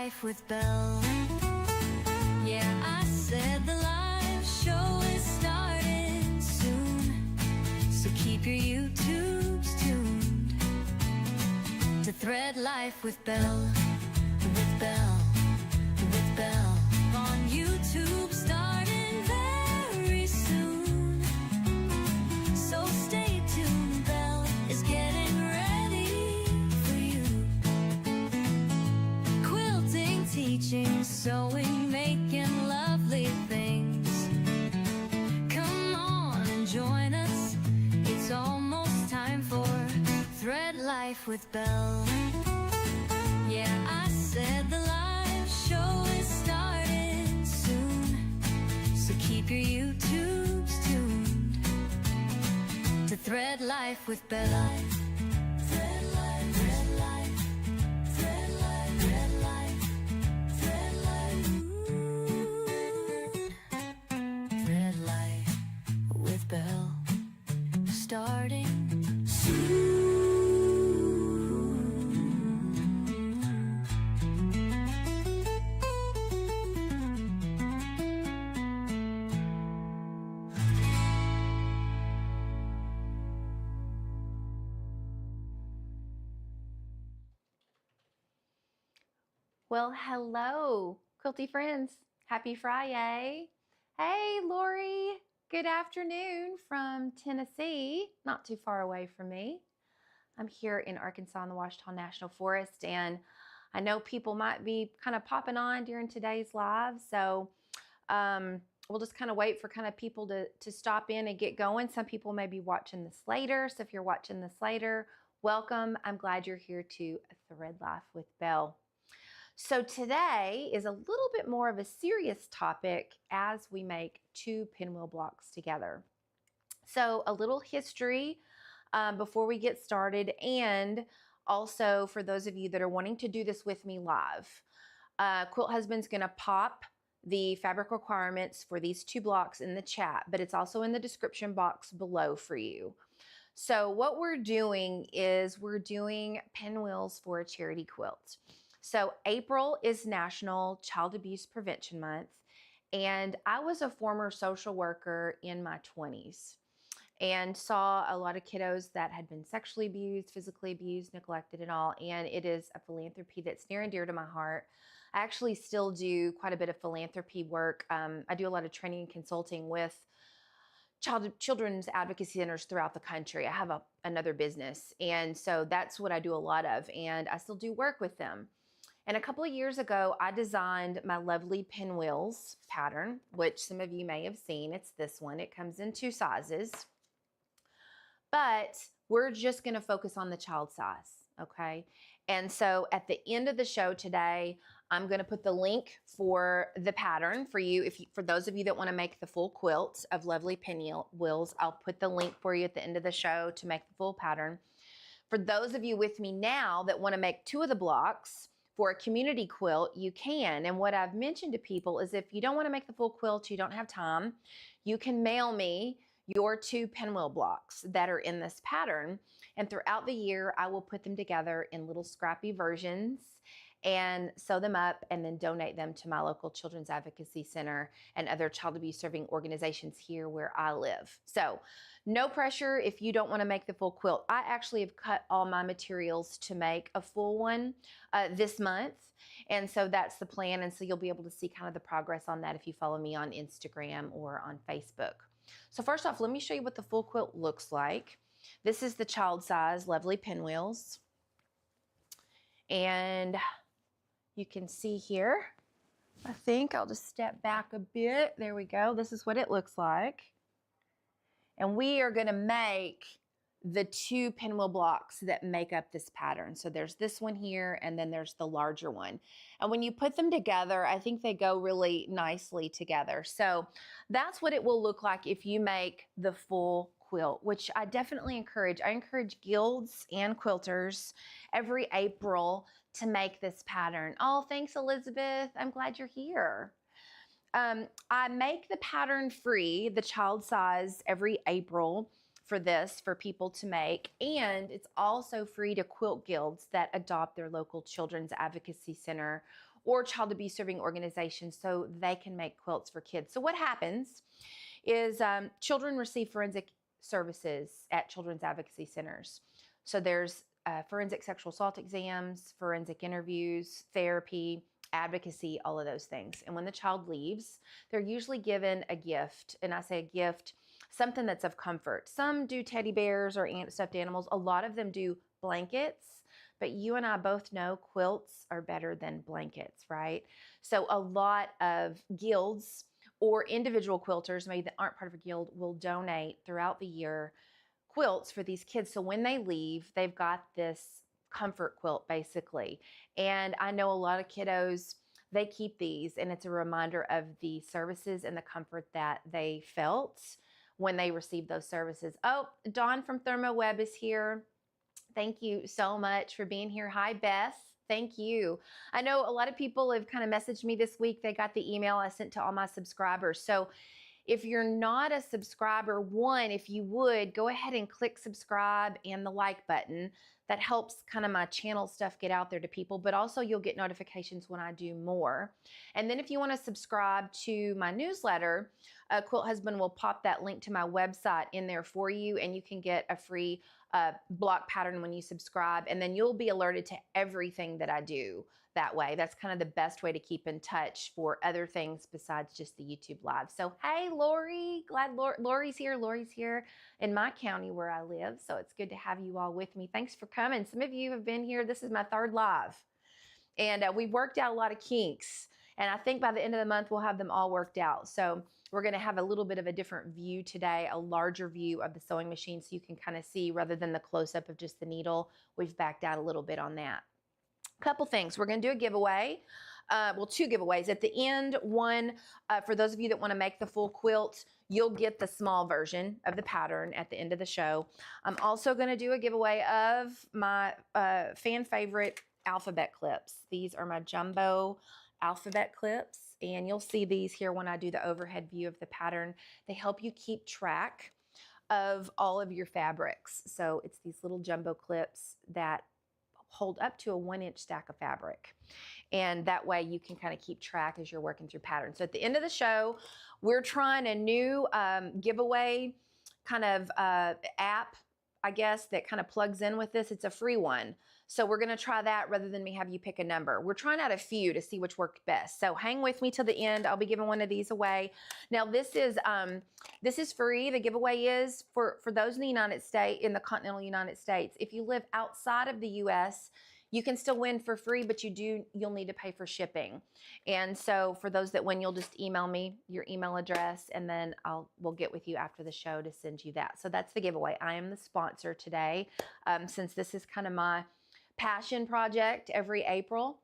life with Belle. Yeah, I said the live show is starting soon, so keep your YouTubes tuned to Thread Life with Belle, with Belle, with Belle. On YouTube starting very soon, so stay tuned, Belle is getting ready for you. Quilting, teaching, sewing, making lovely things. Come on and join us, it's almost time for Thread Life with Belle. Yeah, I said the live show is starting soon, so keep your YouTubes tuned to Thread Life with Belle. Thread Life, Thread Life, Thread Life, Thread Life, Thread Life, Thread Life with Belle, starting soon. Well, hello, Quilty friends. Happy Friday. Hey, Lori. Good afternoon from Tennessee, not too far away from me. I'm here in Arkansas in the Ouachita National Forest, and I know people might be kind of popping on during today's live, so we'll just kind of wait for kind of people to stop in and get going. Some people may be watching this later, so if you're watching this later, welcome. I'm glad you're here to Thread Life with Belle. So today is a little bit more of a serious topic as we make two pinwheel blocks together. So a little history before we get started, and also for those of you that are wanting to do this with me live. Quilt Husband's gonna pop the fabric requirements for these two blocks in the chat, but it's also in the description box below for you. So what we're doing is we're doing pinwheels for a charity quilt. So April is National Child Abuse Prevention Month, and I was a former social worker in my 20s and saw a lot of kiddos that had been sexually abused, physically abused, neglected and all, and it is a philanthropy that's near and dear to my heart. I actually still do quite a bit of philanthropy work. I do a lot of training and consulting with children's advocacy centers throughout the country. I have another business, and so that's what I do a lot of, and I still do work with them. And a couple of years ago, I designed my lovely pinwheels pattern, which some of you may have seen. It's this one. It comes in 2 sizes. But we're just going to focus on the child size, okay? And so at the end of the show today, I'm going to put the link for the pattern for you. For those of you that want to make the full quilt of lovely pinwheels, I'll put the link for you at the end of the show to make the full pattern. For those of you with me now that want to make 2 of the blocks for a community quilt, you can. And what I've mentioned to people is if you don't want to make the full quilt, you don't have time, you can mail me your 2 pinwheel blocks that are in this pattern. And throughout the year, I will put them together in little scrappy versions and sew them up and then donate them to my local children's advocacy center and other child abuse serving organizations here where I live. So no pressure if you don't want to make the full quilt. I actually have cut all my materials to make a full one this month. And so that's the plan. And so you'll be able to see kind of the progress on that if you follow me on Instagram or on Facebook. So first off, let me show you what the full quilt looks like. This is the child size lovely pinwheels. And you can see here, I think I'll just step back a bit. There we go. This is what it looks like. And we are going to make the 2 pinwheel blocks that make up this pattern. So there's this one here, and then there's the larger one. And when you put them together, I think they go really nicely together. So that's what it will look like if you make the full quilt, which I definitely encourage. I encourage guilds and quilters every April to make this pattern. Oh, thanks, Elizabeth. I'm glad you're here. I make the pattern free, the child size, every April for this for people to make, and it's also free to quilt guilds that adopt their local children's advocacy center or child abuse serving organizations so they can make quilts for kids. So what happens is children receive forensic services at children's advocacy centers. So there's forensic sexual assault exams, forensic interviews, therapy, advocacy, all of those things. And when the child leaves, they're usually given a gift. And I say a gift, something that's of comfort. Some do teddy bears or stuffed animals. A lot of them do blankets. But you and I both know quilts are better than blankets, right? So a lot of guilds or individual quilters, maybe that aren't part of a guild, will donate throughout the year quilts for these kids. So when they leave, they've got this comfort quilt basically. And I know a lot of kiddos, they keep these, and it's a reminder of the services and the comfort that they felt when they received those services. Oh, Dawn from Thermo Web is here. Thank you so much for being here. Hi, Beth. Thank you. I know a lot of people have kind of messaged me this week. They got the email I sent to all my subscribers. So if you're not a subscriber, one, if you would, go ahead and click subscribe and the like button. That helps kind of my channel stuff get out there to people, but also you'll get notifications when I do more. And then if you want to subscribe to my newsletter, Quilt Husband will pop that link to my website in there for you, and you can get a free block pattern when you subscribe, and then you'll be alerted to everything that I do that way. That's kind of the best way to keep in touch for other things besides just the YouTube live. So, hey, Lori, glad Lori's here. Lori's here in my county where I live. So it's good to have you all with me. Thanks for coming. Some of you have been here. This is my third live, and we've worked out a lot of kinks. And I think by the end of the month, we'll have them all worked out. So we're going to have a little bit of a different view today, a larger view of the sewing machine so you can kind of see rather than the close-up of just the needle. We've backed out a little bit on that. Couple things. We're going to do a giveaway. Well, two giveaways. At the end, one, for those of you that want to make the full quilt, you'll get the small version of the pattern at the end of the show. I'm also going to do a giveaway of my fan favorite alphabet clips. These are my jumbo alphabet clips, and you'll see these here when I do the overhead view of the pattern. They help you keep track of all of your fabrics. So it's these little jumbo clips that hold up to a 1-inch stack of fabric. And that way you can kind of keep track as you're working through patterns. So at the end of the show, we're trying a new giveaway kind of app, I guess, that kind of plugs in with this. It's a free one. So we're going to try that rather than me have you pick a number. We're trying out a few to see which worked best. So hang with me till the end. I'll be giving one of these away. Now this is free. The giveaway is for those in the United States, in the continental United States. If you live outside of the US, you can still win for free, but you'll need to pay for shipping. And so for those that win, you'll just email me your email address, and then we'll get with you after the show to send you that. So that's the giveaway. I am the sponsor today, since this is kind of my passion project every April.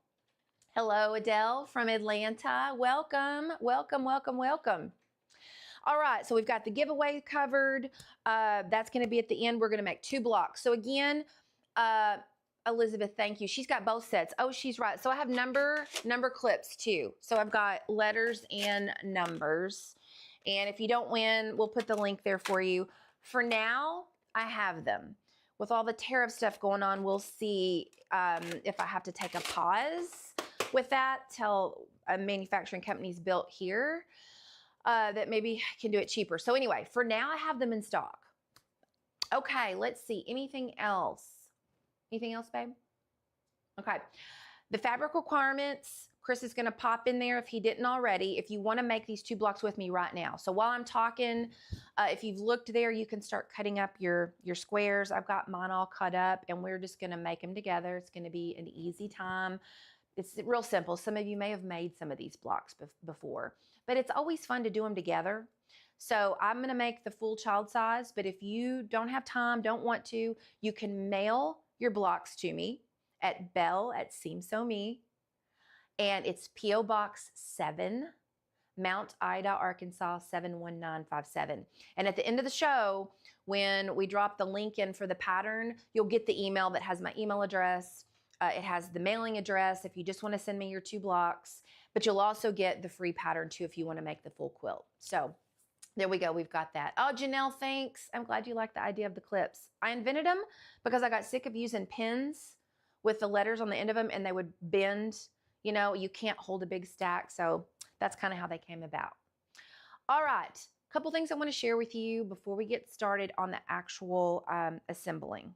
Hello, Adele from Atlanta. Welcome, welcome, welcome, welcome. All right, so we've got the giveaway covered. That's going to be at the end. We're going to make 2 blocks. So again, Elizabeth, thank you. She's got both sets. Oh, she's right. So I have number clips too. So I've got letters and numbers. And if you don't win, we'll put the link there for you. For now, I have them. With all the tariff stuff going on, we'll see if I have to take a pause with that till a manufacturing company's built here that maybe can do it cheaper. So anyway, for now, I have them in stock. Okay, let's see. Anything else? Anything else, babe? Okay. The fabric requirements, Chris is going to pop in there if he didn't already, if you want to make these 2 blocks with me right now. So while I'm talking, if you've looked there, you can start cutting up your squares. I've got mine all cut up, and we're just going to make them together. It's going to be an easy time. It's real simple. Some of you may have made some of these blocks before, but it's always fun to do them together. So I'm going to make the full child size, but if you don't have time, don't want to, you can mail your blocks to me at Belle at Seam Sew Me, and it's P.O. Box 7, Mount Ida, Arkansas 71957. And at the end of the show, when we drop the link in for the pattern, you'll get the email that has my email address. It has the mailing address if you just want to send me your 2 blocks, but you'll also get the free pattern too if you want to make the full quilt. So there we go. We've got that. Oh, Janelle, thanks. I'm glad you like the idea of the clips. I invented them because I got sick of using pins with the letters on the end of them, and they would bend, You know, you can't hold a big stack. So that's kind of how they came about. All right, a couple things I want to share with you before we get started on the actual assembling.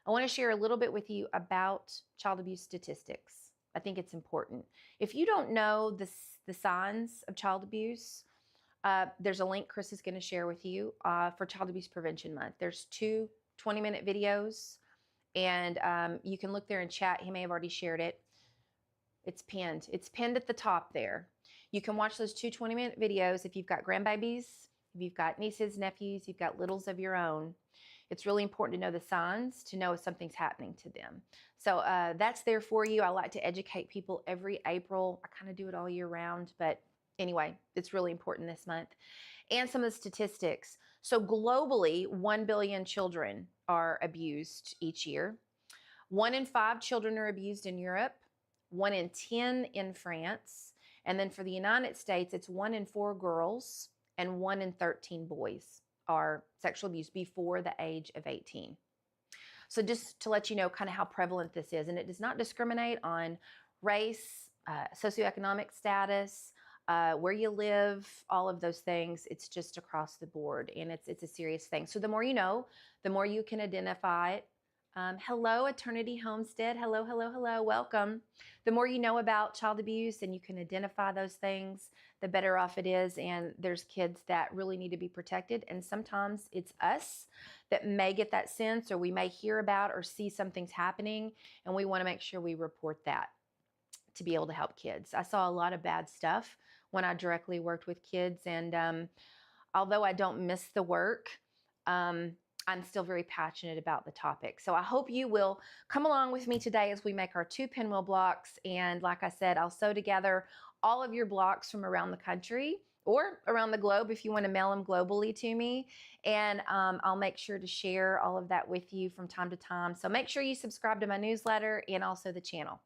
I want to share a little bit with you about child abuse statistics. I think it's important. If you don't know the signs of child abuse, there's a link Chris is going to share with you for Child Abuse Prevention Month. There's two 20-minute videos, and you can look there and chat. He may have already shared it. It's pinned. It's pinned at the top there. You can watch those two 20-minute videos if you've got grandbabies, if you've got nieces, nephews, you've got littles of your own. It's really important to know the signs, to know if something's happening to them. So that's there for you. I like to educate people every April. I kind of do it all year round, but anyway, it's really important this month. And some of the statistics. So globally, 1 billion children are abused each year. 1 in 5 children are abused in Europe, 1 in 10 in France. And then for the United States, it's 1 in 4 girls and 1 in 13 boys are sexual abuse before the age of 18. So just to let you know kind of how prevalent this is, and it does not discriminate on race, socioeconomic status, where you live, all of those things. It's just across the board, and it's a serious thing. So the more you know, the more you can identify it. Hello, Eternity Homestead. Hello, hello, hello. Welcome. The more you know about child abuse and you can identify those things, the better off it is. And there's kids that really need to be protected. And sometimes it's us that may get that sense, or we may hear about or see something's happening, and we want to make sure we report that to be able to help kids. I saw a lot of bad stuff when I directly worked with kids. And although I don't miss the work, I'm still very passionate about the topic. So I hope you will come along with me today as we make our 2 pinwheel blocks. And like I said, I'll sew together all of your blocks from around the country or around the globe if you want to mail them globally to me. And I'll make sure to share all of that with you from time to time. So make sure you subscribe to my newsletter and also the channel.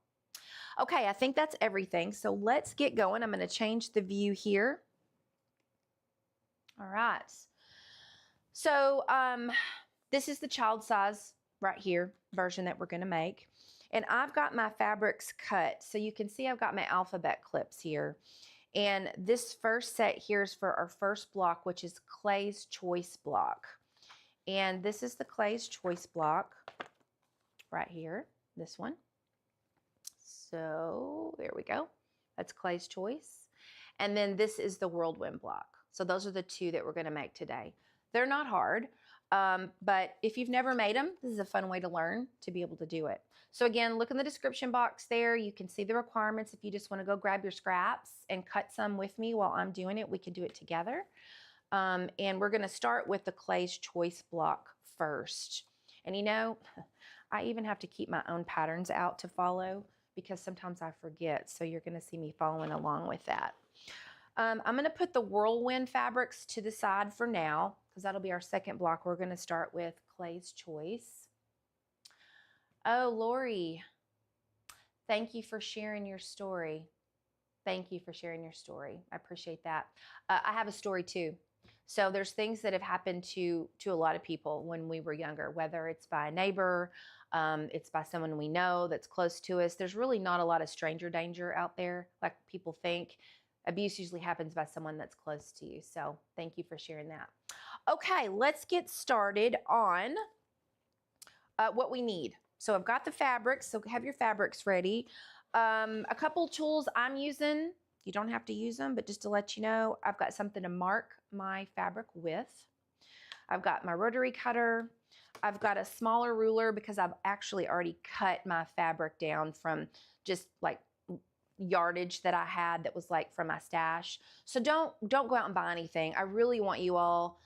Okay, I think that's everything. So let's get going. I'm going to change the view here. All right. So this is the child size right here version that we're going to make. And I've got my fabrics cut. So you can see I've got my alphabet clips here. And this first set here is for our first block, which is Clay's Choice block. And this is the Clay's Choice block right here, this one. So there we go. That's Clay's Choice. And then this is the Whirlwind block. So those are the two that we're going to make today. They're not hard, but if you've never made them, this is a fun way to learn to be able to do it. So again, look in the description box there. You can see the requirements. If you just want to go grab your scraps and cut some with me while I'm doing it, we can do it together. And we're going to start with the Clay's Choice block first. And you know, I even have to keep my own patterns out to follow because sometimes I forget. So you're going to see me following along with that. I'm going to put the Whirlwind fabrics to the side for now because that'll be our second block. We're going to start with Clay's Choice. Oh, Lori, thank you for sharing your story. Thank you for sharing your story. I appreciate that. I have a story too. So there's things that have happened to a lot of people when we were younger, whether it's by a neighbor, it's by someone we know that's close to us. There's really not a lot of stranger danger out there like people think. Abuse usually happens by someone that's close to you. So thank you for sharing that. Okay, let's get started on what we need. So I've got the fabrics, so have your fabrics ready. A couple tools I'm using, you don't have to use them, but just to let you know, I've got something to mark my fabric with. I've got my rotary cutter. I've got a smaller ruler because I've actually already cut my fabric down from just like yardage that I had that was like from my stash. So don't go out and buy anything. I really want you all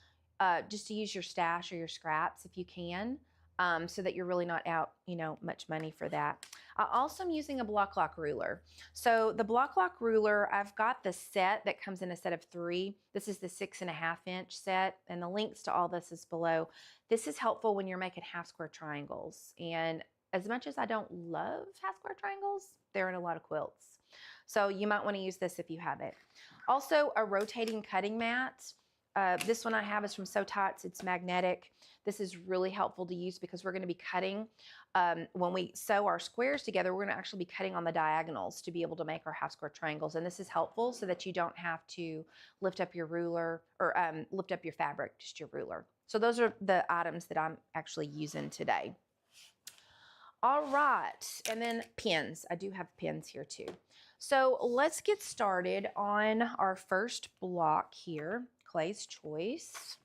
just to use your stash or your scraps if you can, so that you're really not out, you know, much money for that. I also am using a block lock ruler. So the block lock ruler, I've got the set that comes in a set of 3. This is the 6.5 inch set, and the links to all this is below. This is helpful when you're making half square triangles. And as much as I don't love half square triangles, they're in a lot of quilts. So you might want to use this if you have it. Also, a rotating cutting mat. This one I have is from So Tots. It's magnetic. This is really helpful to use because we're going to be cutting. When we sew our squares together, we're going to actually be cutting on the diagonals to be able to make our half square triangles. And this is helpful so that you don't have to lift up your ruler or lift up your fabric, just your ruler. So those are the items that I'm actually using today. All right, and then pins. I do have pins here too. So let's get started on our first block here, Clay's Choice.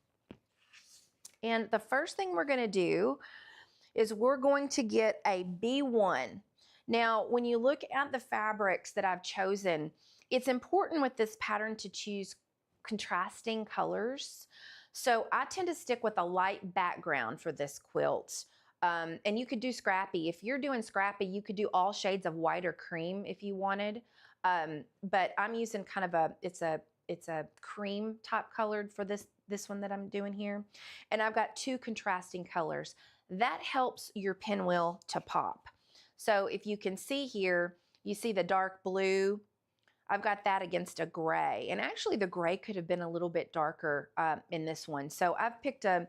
And the first thing we're going to do is we're going to get a B1. Now, when you look at the fabrics that I've chosen, it's important with this pattern to choose contrasting colors. So I tend to stick with a light background for this quilt. And you could do scrappy. If you're doing scrappy, you could do all shades of white or cream if you wanted. But I'm using kind of it's a cream top colored for this one that I'm doing here. And I've got two contrasting colors. That helps your pinwheel to pop. So if you can see here, you see the dark blue. I've got that against a gray. And actually the gray could have been a little bit darker in this one. So I've picked a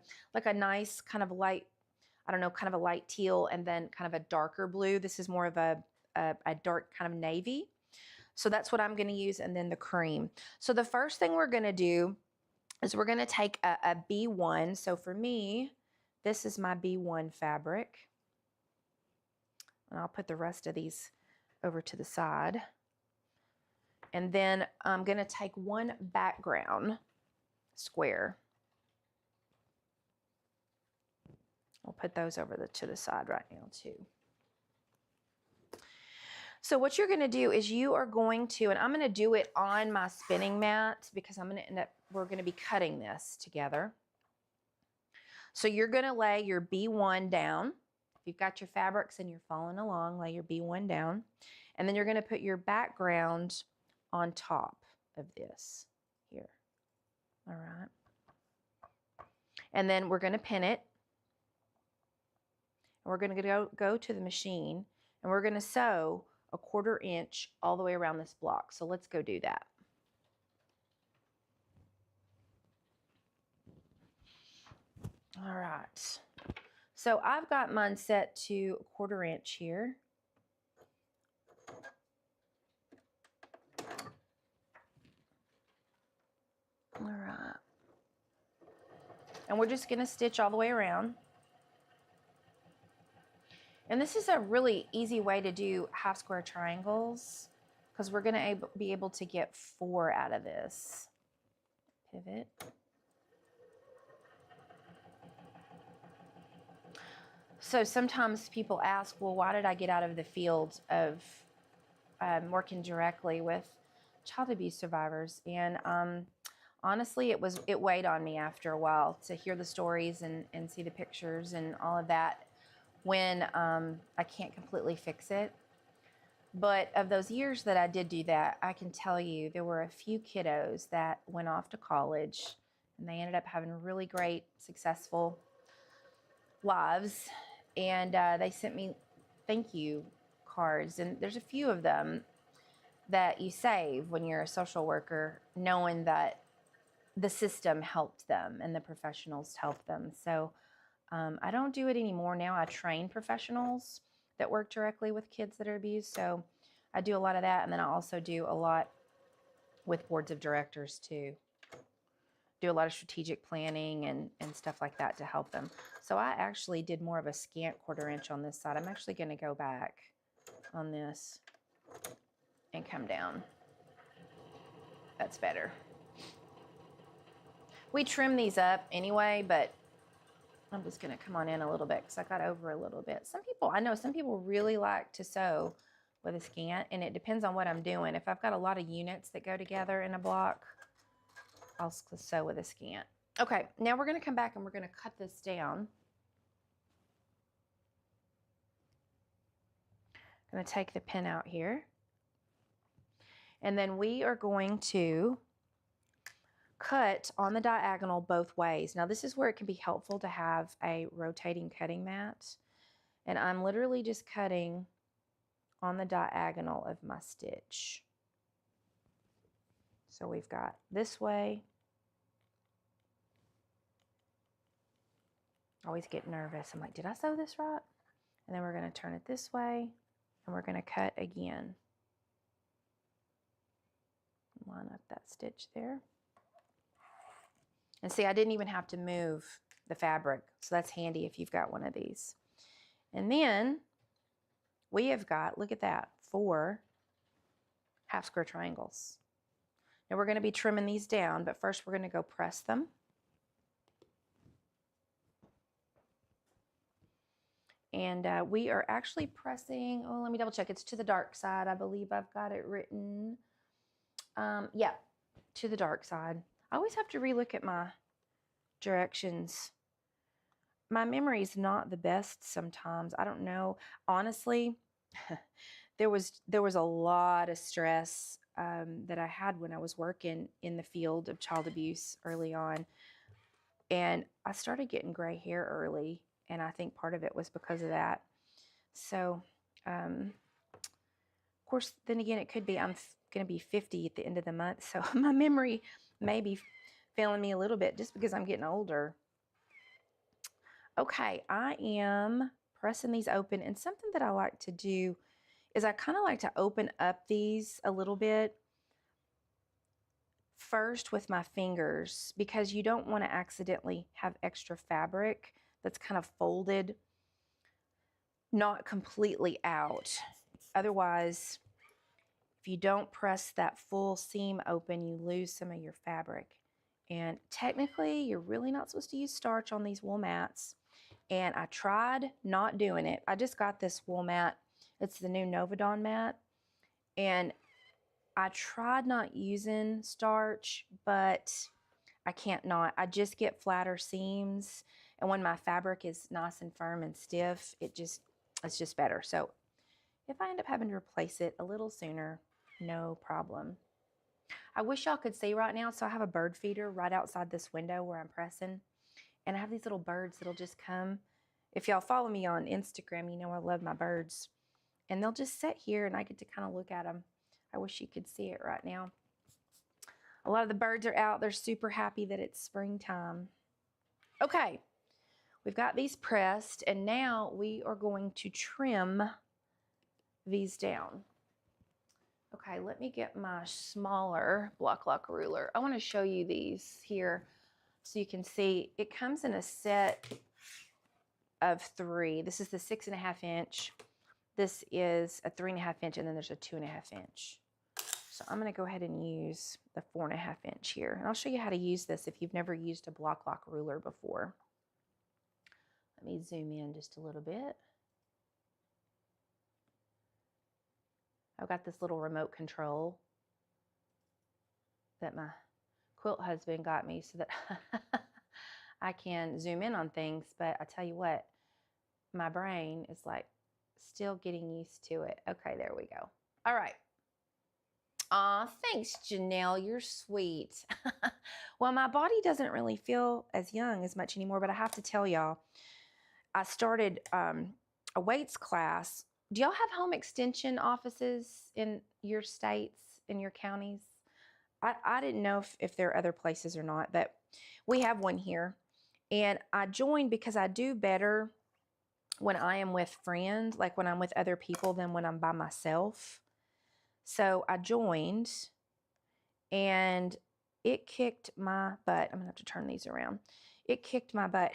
nice kind of light, I don't know, kind of a light teal and then kind of a darker blue. This is more of a dark kind of navy. So that's what I'm going to use, and then the cream. So the first thing we're going to do is we're going to take a B1. So for me, this is my B1 fabric. And I'll put the rest of these over to the side. And then I'm going to take one background square. I'll put those over to the side right now too. So what you're going to do is you are going to, and I'm going to do it on my spinning mat because I'm going to we're going to be cutting this together. So you're going to lay your B1 down. If you've got your fabrics and you're following along, lay your B1 down. And then you're going to put your background on top of this here. All right. And then we're going to pin it. We're going to go to the machine and we're going to sew a 1/4 inch all the way around this block. So let's go do that. All right. So I've got mine set to a 1/4 inch here. All right. And we're just going to stitch all the way around. And this is a really easy way to do half square triangles because we're going to be able to get 4 out of this. Pivot. So sometimes people ask, well, why did I get out of the field of working directly with child abuse survivors? And honestly, it weighed on me after a while to hear the stories and see the pictures and all of that. When I can't completely fix it. But of those years that I did do that, I can tell you there were a few kiddos that went off to college and they ended up having really great, successful lives. And they sent me thank you cards. And there's a few of them that you save when you're a social worker, knowing that the system helped them and the professionals helped them. So I don't do it anymore now. I train professionals that work directly with kids that are abused. So I do a lot of that. And then I also do a lot with boards of directors too. Do a lot of strategic planning and stuff like that to help them. So I actually did more of a scant 1/4 inch on this side. I'm actually going to go back on this and come down. That's better. We trim these up anyway, but I'm just going to come on in a little bit because I got over a little bit. I know some people really like to sew with a scant, and it depends on what I'm doing. If I've got a lot of units that go together in a block, I'll sew with a scant. Okay, now we're going to come back and we're going to cut this down. I'm going to take the pin out here. And then we are going to cut on the diagonal both ways. Now this is where it can be helpful to have a rotating cutting mat. And I'm literally just cutting on the diagonal of my stitch. So we've got this way I always get nervous. I'm like, did I sew this right? And then we're going to turn it this way, and we're going to cut again. Line up that stitch there. And see, I didn't even have to move the fabric, so that's handy if you've got one of these. And then we have got, look at that, 4 half square triangles. Now we're going to be trimming these down, but first we're going to go press them. And we are actually pressing, oh, let me double check. It's to the dark side. I believe I've got it written. Yeah, to the dark side. I always have to relook at my directions. My memory is not the best sometimes. I don't know. Honestly, there was a lot of stress that I had when I was working in the field of child abuse early on. And I started getting gray hair early, and I think part of it was because of that. So, of course, then again, it could be I'm going to be 50 at the end of the month, so my memory may be failing me a little bit just because I'm getting older. Okay, I am pressing these open, and something that I like to do is I kind of like to open up these a little bit first with my fingers, because you don't want to accidentally have extra fabric that's kind of folded, not completely out. Otherwise, if you don't press that full seam open, you lose some of your fabric. And technically, you're really not supposed to use starch on these wool mats. And I tried not doing it. I just got this wool mat. It's the new Novadon mat. And I tried not using starch, but I can't not. I just get flatter seams. And when my fabric is nice and firm and stiff, it's just better. So if I end up having to replace it a little sooner, no problem. I wish y'all could see right now. So I have a bird feeder right outside this window where I'm pressing. And I have these little birds that'll just come. If y'all follow me on Instagram, you know I love my birds. And they'll just sit here and I get to kind of look at them. I wish you could see it right now. A lot of the birds are out. They're super happy that it's springtime. Okay, we've got these pressed, and now we are going to trim these down. Okay, let me get my smaller block lock ruler. I want to show you these here so you can see. It comes in a set of 3. This is the 6.5 inch. This is a 3.5 inch, and then there's a 2.5 inch. So I'm going to go ahead and use the 4.5 inch here. And I'll show you how to use this if you've never used a block lock ruler before. Let me zoom in just a little bit. I've got this little remote control that my quilt husband got me so that I can zoom in on things. But I tell you what, my brain is like still getting used to it. Okay, there we go. All right. Aw, thanks, Janelle. You're sweet. Well, my body doesn't really feel as young as much anymore, but I have to tell y'all, I started a weights class. Do y'all have home extension offices in your states, in your counties? I didn't know if there are other places or not, but we have one here. And I joined because I do better when I am with friends, like when I'm with other people, than when I'm by myself. So I joined, and it kicked my butt. I'm going to have to turn these around. It kicked my butt.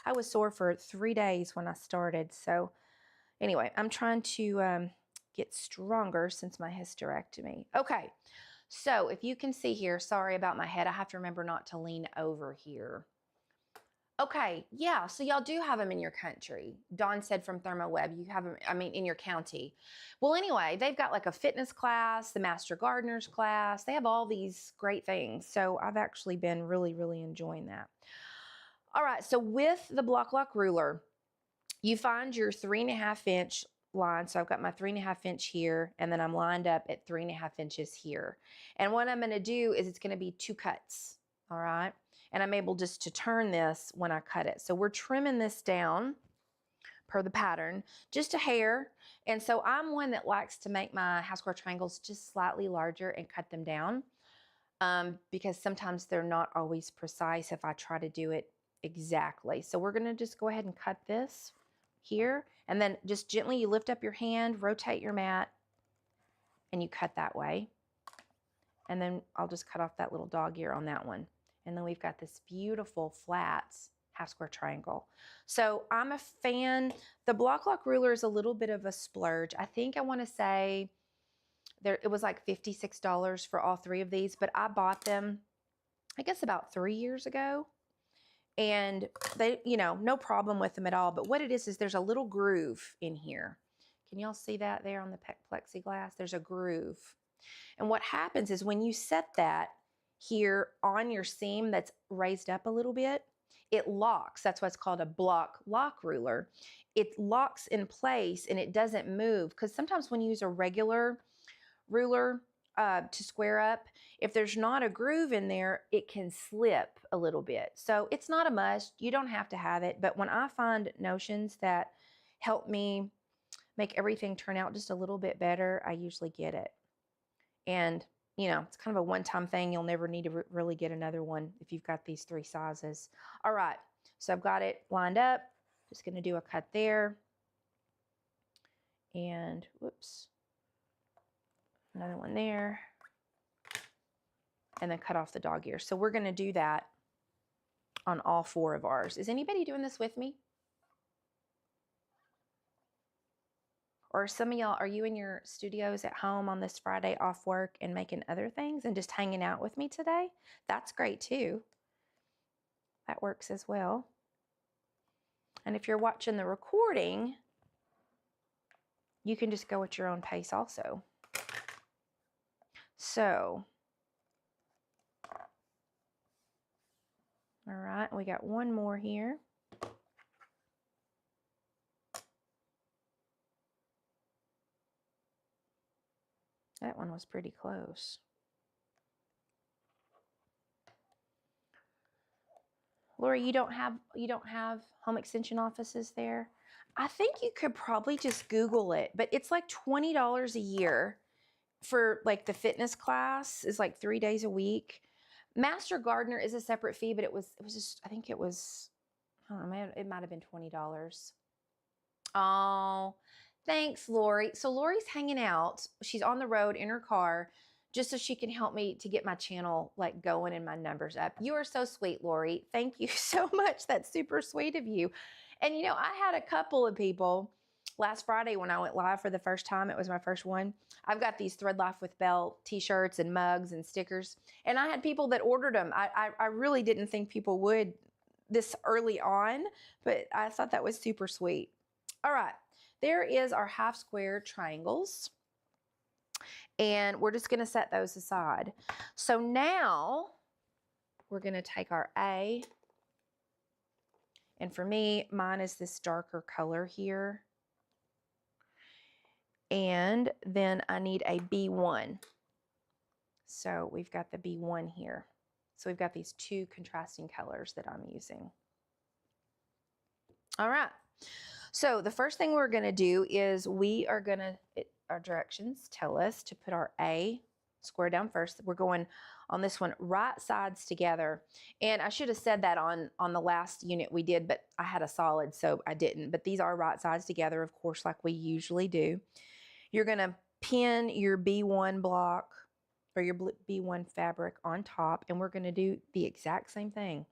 I was sore for 3 days when I started. So anyway, I'm trying to get stronger since my hysterectomy. Okay, so if you can see here, sorry about my head. I have to remember not to lean over here. Okay, yeah, so y'all do have them in your country. Dawn said from ThermoWeb, you have them, I mean, in your county. Well, anyway, they've got like a fitness class, the Master Gardener's class. They have all these great things. So I've actually been really, really enjoying that. All right, so with the block lock ruler, you find your 3.5 inch line. So I've got my 3.5 inch here, and then I'm lined up at 3.5 inches here. And what I'm gonna do is it's gonna be 2 cuts, all right? And I'm able just to turn this when I cut it. So we're trimming this down per the pattern, just a hair. And so I'm one that likes to make my half square triangles just slightly larger and cut them down because sometimes they're not always precise if I try to do it exactly. So we're going to just go ahead and cut this here, and then just gently you lift up your hand, rotate your mat, and you cut that way. And then I'll just cut off that little dog ear on that one. And then we've got this beautiful flat half square triangle. So I'm a fan. The block lock ruler is a little bit of a splurge. I think I want to say it was like $56 for all three of these, but I bought them, I guess about 3 years ago. And they, you know, no problem with them at all. But what it is there's a little groove in here. Can y'all see that there on the plexiglass? There's a groove. And what happens is when you set that here on your seam that's raised up a little bit, it locks. That's why it's called a block lock ruler. It locks in place and it doesn't move, because sometimes when you use a regular ruler to square up, if there's not a groove in there, it can slip a little bit. So it's not a must. You don't have to have it. But when I find notions that help me make everything turn out just a little bit better, I usually get it. And, you know, it's kind of a one-time thing. You'll never need to really get another one if you've got these three sizes. All right, so I've got it lined up. Just going to do a cut there. And, whoops, another one there. And then cut off the dog ear. So we're going to do that on all four of ours. Is anybody doing this with me? Or some of y'all, are you in your studios at home on this Friday off work and making other things and just hanging out with me today? That's great too. That works as well. And if you're watching the recording, you can just go at your own pace also. So, all right, we got one more here. That one was pretty close. Lori, you don't have home extension offices there? I think you could probably just Google it, but it's like $20 a year for like the fitness class is like 3 days a week. Master Gardener is a separate fee, but it was just, I think it was, I don't know, it might have been $20. Oh, thanks, Lori. So Lori's hanging out. She's on the road in her car just so she can help me to get my channel like going and my numbers up. You are so sweet, Lori. Thank you so much. That's super sweet of you. And you know, I had a couple of people last Friday when I went live for the first time. It was my first one. I've got these Thread Life with Belle t-shirts and mugs and stickers. And I had people that ordered them. I really didn't think people would this early on, but I thought that was super sweet. All right, there is our half square triangles. And we're just gonna set those aside. So now we're gonna take our A, and for me, mine is this darker color here. And then I need a B1. So we've got the B1 here. So we've got these two contrasting colors that I'm using. All right. So the first thing we're gonna do is we are gonna, our directions tell us to put our A square down first. We're going on this one right sides together. And I should have said that on the last unit we did, but I had a solid, so I didn't. But these are right sides together, of course, like we usually do. You're gonna pin your B1 block or your B1 fabric on top, and we're gonna do the exact same thing.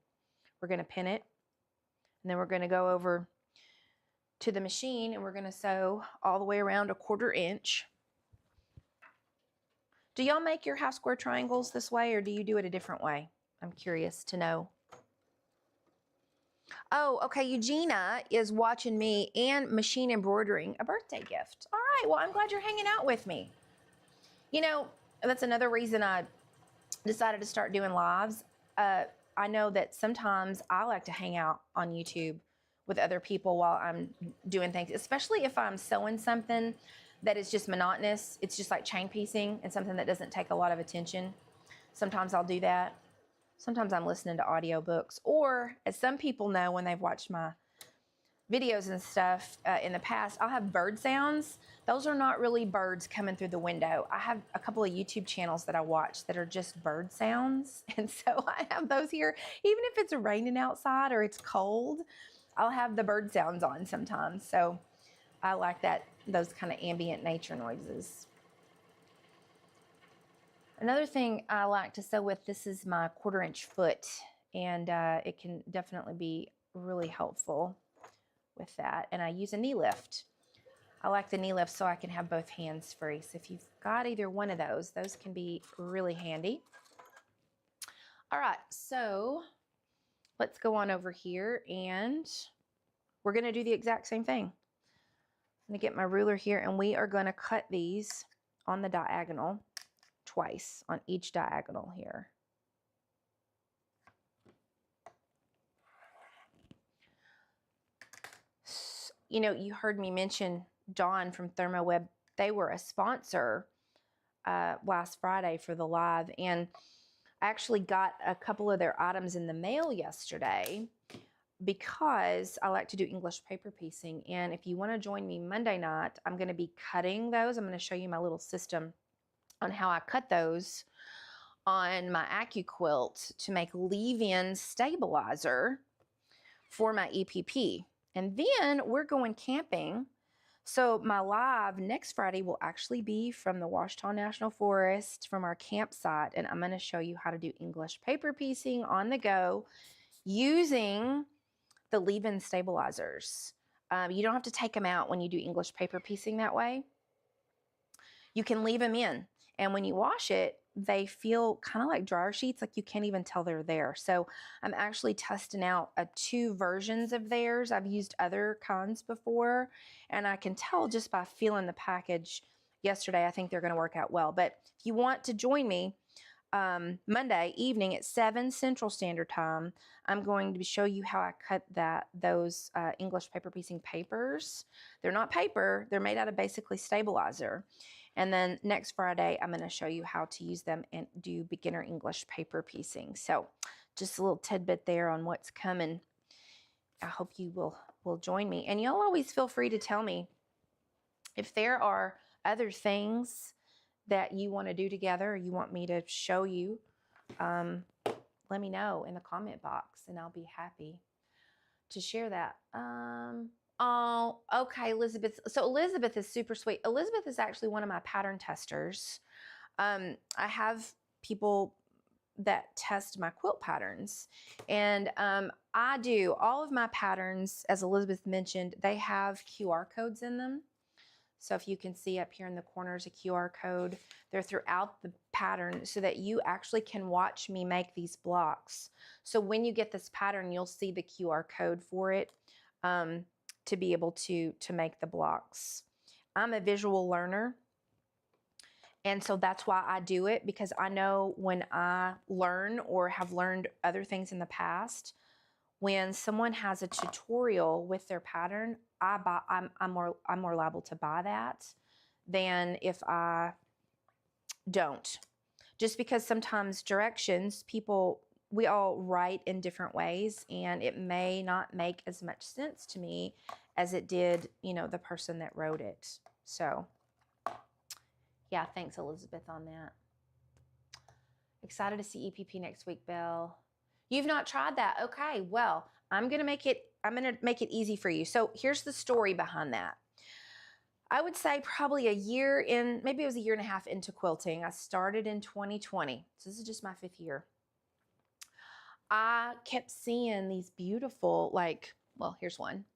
We're gonna pin it, and then we're gonna go over to the machine and we're gonna sew all the way around 1/4 inch. Do y'all make your half square triangles this way, or do you do it a different way? I'm curious to know. Oh, okay, Eugenia is watching me and machine embroidering a birthday gift. All right, well, I'm glad you're hanging out with me. You know, that's another reason I decided to start doing lives. I know that sometimes I like to hang out on YouTube with other people while I'm doing things, especially if I'm sewing something that is just monotonous. It's just like chain piecing and something that doesn't take a lot of attention. Sometimes I'll do that. Sometimes I'm listening to audiobooks, or as some people know when they've watched my videos and stuff in the past, I'll have bird sounds. Those are not really birds coming through the window. I have a couple of YouTube channels that I watch that are just bird sounds. And so I have those here. Even if it's raining outside or it's cold, I'll have the bird sounds on sometimes. So I like that, those kind of ambient nature noises. Another thing I like to sew with, this is my 1/4 inch foot, and it can definitely be really helpful with that. And I use a knee lift. I like the knee lift so I can have both hands free. So if you've got either one of those can be really handy. All right, so let's go on over here and we're gonna do the exact same thing. I'm gonna get my ruler here and we are gonna cut these on the diagonal twice on each diagonal here. You know, you heard me mention Dawn from ThermoWeb. They were a sponsor last Friday for the live, and I actually got a couple of their items in the mail yesterday because I like to do English paper piecing. And if you want to join me Monday night, I'm going to be cutting those. I'm going to show you my little system on how I cut those on my Quilt to make leave-in stabilizer for my EPP. And then we're going camping. So my live next Friday will actually be from the Ouachita National Forest, from our campsite, and I'm going to show you how to do English paper piecing on the go using the leave-in stabilizers. You don't have to take them out when you do English paper piecing that way. You can leave them in, and when you wash it, they feel kind of like dryer sheets, like you can't even tell they're there. So I'm actually testing out 2 versions of theirs. I've used other kinds before, and I can tell just by feeling the package yesterday, I think they're going to work out well. But if you want to join me Monday evening at 7 Central Standard Time, I'm going to show you how I cut those English paper piecing papers. They're not paper. They're made out of basically stabilizer. And then next Friday, I'm going to show you how to use them and do beginner English paper piecing. So just a little tidbit there on what's coming. I hope you will join me. And you'll always feel free to tell me if there are other things that you want to do together, or you want me to show you. Let me know in the comment box, and I'll be happy to share that. Oh, okay, Elizabeth. So Elizabeth is super sweet. Elizabeth is actually one of my pattern testers. I have people that test my quilt patterns, and I do all of my patterns, as Elizabeth mentioned, they have QR codes in them. So if you can see up here in the corners a QR code, they're throughout the pattern so that you actually can watch me make these blocks. So when you get this pattern, you'll see the QR code for it. To be able to make the blocks. I'm a visual learner, and so that's why I do it, because I know when I learn or have learned other things in the past, when someone has a tutorial with their pattern, I'm more liable to buy that than if I don't. Just because sometimes directions, we all write in different ways, and it may not make as much sense to me as it did, you know, the person that wrote it. So, yeah, thanks, Elizabeth, on that. Excited to see EPP next week, Belle. You've not tried that? Okay, well, I'm gonna make it easy for you. So here's the story behind that. I would say probably maybe it was a year and a half into quilting. I started in 2020. So this is just my 5th year. I kept seeing these beautiful, here's one.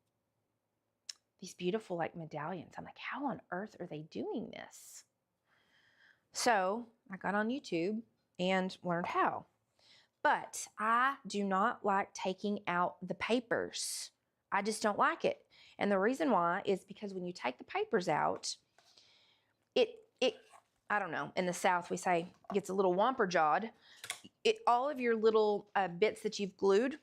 These beautiful medallions. I'm like, how on earth are they doing this? So I got on YouTube and learned how. But I do not like taking out the papers. I just don't like it. And the reason why is because when you take the papers out, I don't know, in the South we say it gets a little whomper-jawed. All of your little bits that you've glued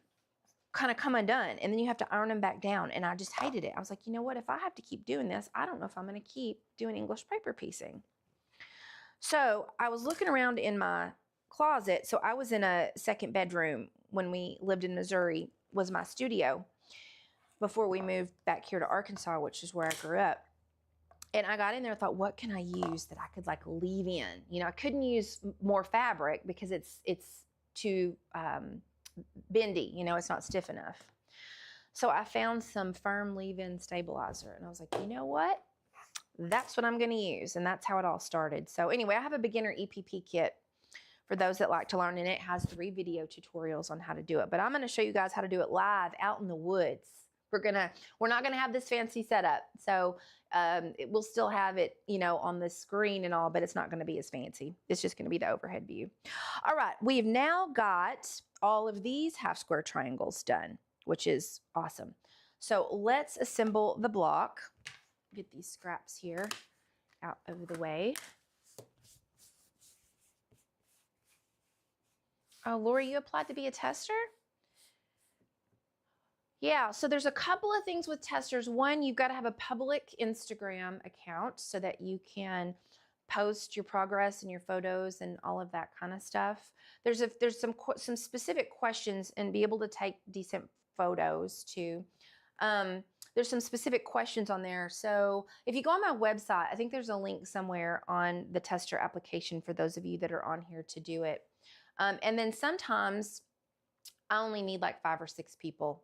kind of come undone, and then you have to iron them back down, and I just hated it. I was like, you know what, if I have to keep doing this, I don't know if I'm going to keep doing English paper piecing. So I was looking around in my closet. So I was in a 2nd bedroom when we lived in Missouri, was my studio. before we moved back here to Arkansas, which is where I grew up. And I got in there and thought, what can I use that I could like leave in? You know, I couldn't use more fabric because it's too bendy, you know, it's not stiff enough. So I found some firm leave-in stabilizer and I was like, you know what? That's what I'm gonna use. And that's how it all started. So anyway, I have a beginner EPP kit for those that like to learn, and it has 3 video tutorials on how to do it. But I'm gonna show you guys how to do it live out in the woods. We're not gonna have this fancy setup. So we'll still have it, you know, on the screen and all, but it's not gonna be as fancy. It's just gonna be the overhead view. All right, we've now got all of these half square triangles done, which is awesome. So let's assemble the block. Get these scraps here out of the way. Oh, Lori, you applied to be a tester? Yeah, so there's a couple of things with testers. One, you've got to have a public Instagram account so that you can post your progress and your photos and all of that kind of stuff. There's some specific questions, and be able to take decent photos too. There's some specific questions on there. So if you go on my website, I think there's a link somewhere on the tester application for those of you that are on here to do it. And then sometimes I only need like 5 or 6 people.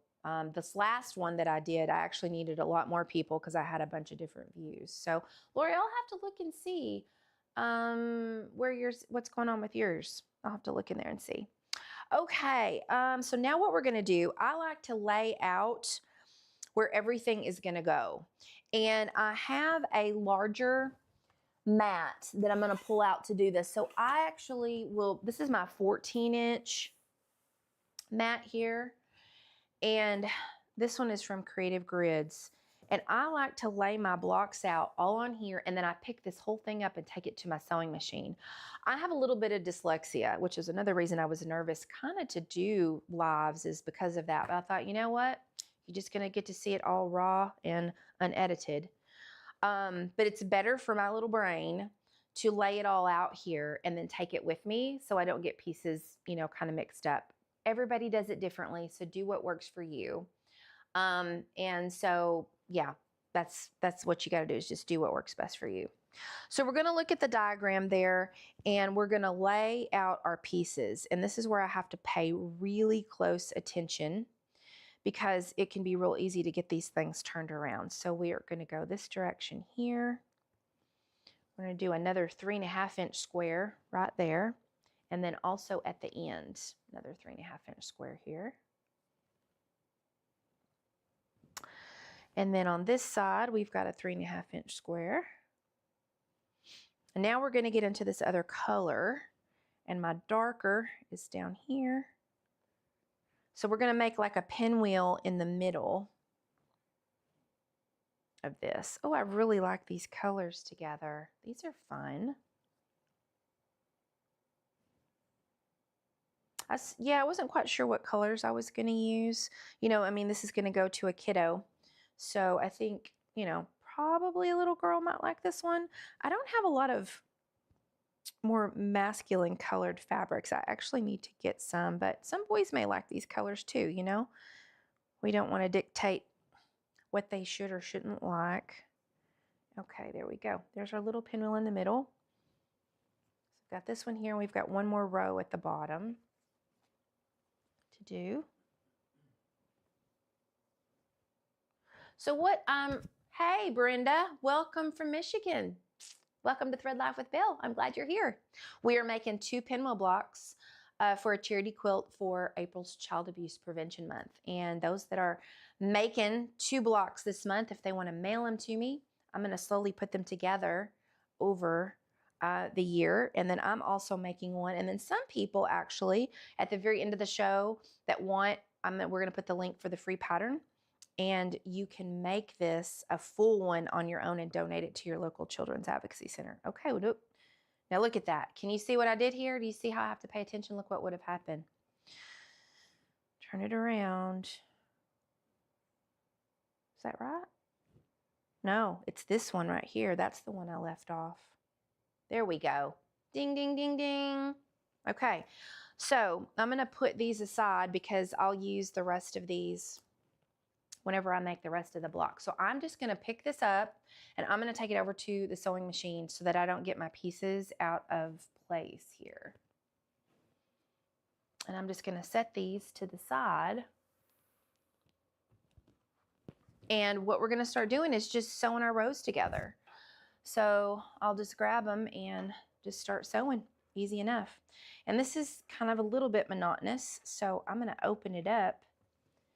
This last one that I did, I actually needed a lot more people because I had a bunch of different views. So Lori, I'll have to look and see what's going on with yours. I'll have to look in there and see. Okay, so now what we're gonna do, I like to lay out where everything is gonna go. And I have a larger mat that I'm gonna pull out to do this. So I actually will, this is my 14-inch mat here. And this one is from Creative Grids. And I like to lay my blocks out all on here, and then I pick this whole thing up and take it to my sewing machine. I have a little bit of dyslexia, which is another reason I was nervous kind of to do lives, is because of that. But I thought, you know what? You're just gonna get to see it all raw and unedited. But it's better for my little brain to lay it all out here and then take it with me so I don't get pieces, you know, kind of mixed up. Everybody does it differently, so do what works for you. And so, yeah, that's what you got to do, is just do what works best for you. So we're going to look at the diagram there, and we're going to lay out our pieces. And this is where I have to pay really close attention because it can be real easy to get these things turned around. So we are going to go this direction here. We're going to do another 3.5-inch square right there. And then also at the end, another 3.5-inch square here. And then on this side, we've got a 3.5-inch square. And now we're going to get into this other color, and my darker is down here. So we're going to make like a pinwheel in the middle of this. Oh, I really like these colors together. These are fun. I wasn't quite sure what colors I was going to use. You know, I mean, this is going to go to a kiddo. So I think, you know, probably a little girl might like this one. I don't have a lot of more masculine colored fabrics. I actually need to get some, but some boys may like these colors too, you know. We don't want to dictate what they should or shouldn't like. Okay, there we go. There's our little pinwheel in the middle. So we've got this one here, and we've got one more row at the bottom to do. So what, hey Brenda, welcome from Michigan. Welcome to Thread Life with Belle. I'm glad you're here. We are making 2 pinwheel blocks for a charity quilt for April's Child Abuse Prevention Month. And those that are making 2 blocks this month, if they want to mail them to me, I'm going to slowly put them together over the year. And then I'm also making one. And then some people actually at the very end of the show that want, we're going to put the link for the free pattern. And you can make this a full one on your own and donate it to your local Children's Advocacy Center. Okay, well, now look at that. Can you see what I did here? Do you see how I have to pay attention? Look what would have happened. Turn it around. Is that right? No, it's this one right here. That's the one I left off. There we go. Ding, ding, ding, ding. Okay, so I'm going to put these aside because I'll use the rest of these whenever I make the rest of the block. So I'm just going to pick this up and I'm going to take it over to the sewing machine so that I don't get my pieces out of place here. And I'm just going to set these to the side. And what we're going to start doing is just sewing our rows together. So I'll just grab them and just start sewing. Easy enough. And this is kind of a little bit monotonous, so I'm going to open it up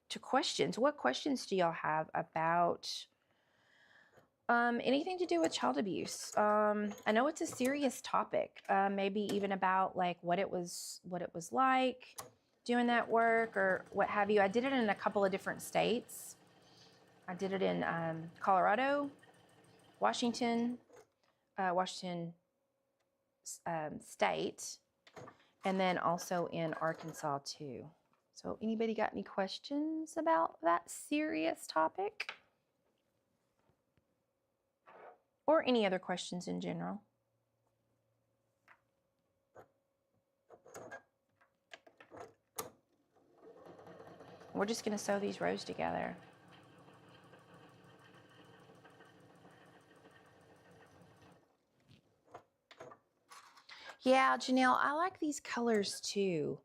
to questions. What questions do y'all have about anything to do with child abuse? I know it's a serious topic. Maybe even about like what it was like doing that work or what have you. I did it in a couple of different states. I did it in Colorado, Washington State, and then also in Arkansas too. So anybody got any questions about that serious topic? Or any other questions in general? We're just going to sew these rows together. Yeah, Janelle, I like these colors too.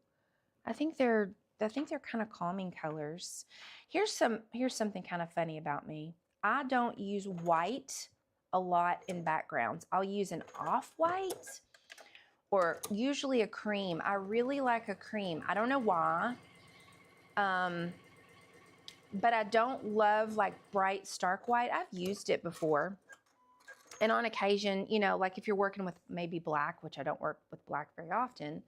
I think they're kind of calming colors. Here's something kind of funny about me. I don't use white a lot in backgrounds. I'll use an off-white or usually a cream. I really like a cream. I don't know why. But I don't love like bright stark white. I've used it before. And on occasion, you know, like if you're working with maybe black, which I don't work with black very often,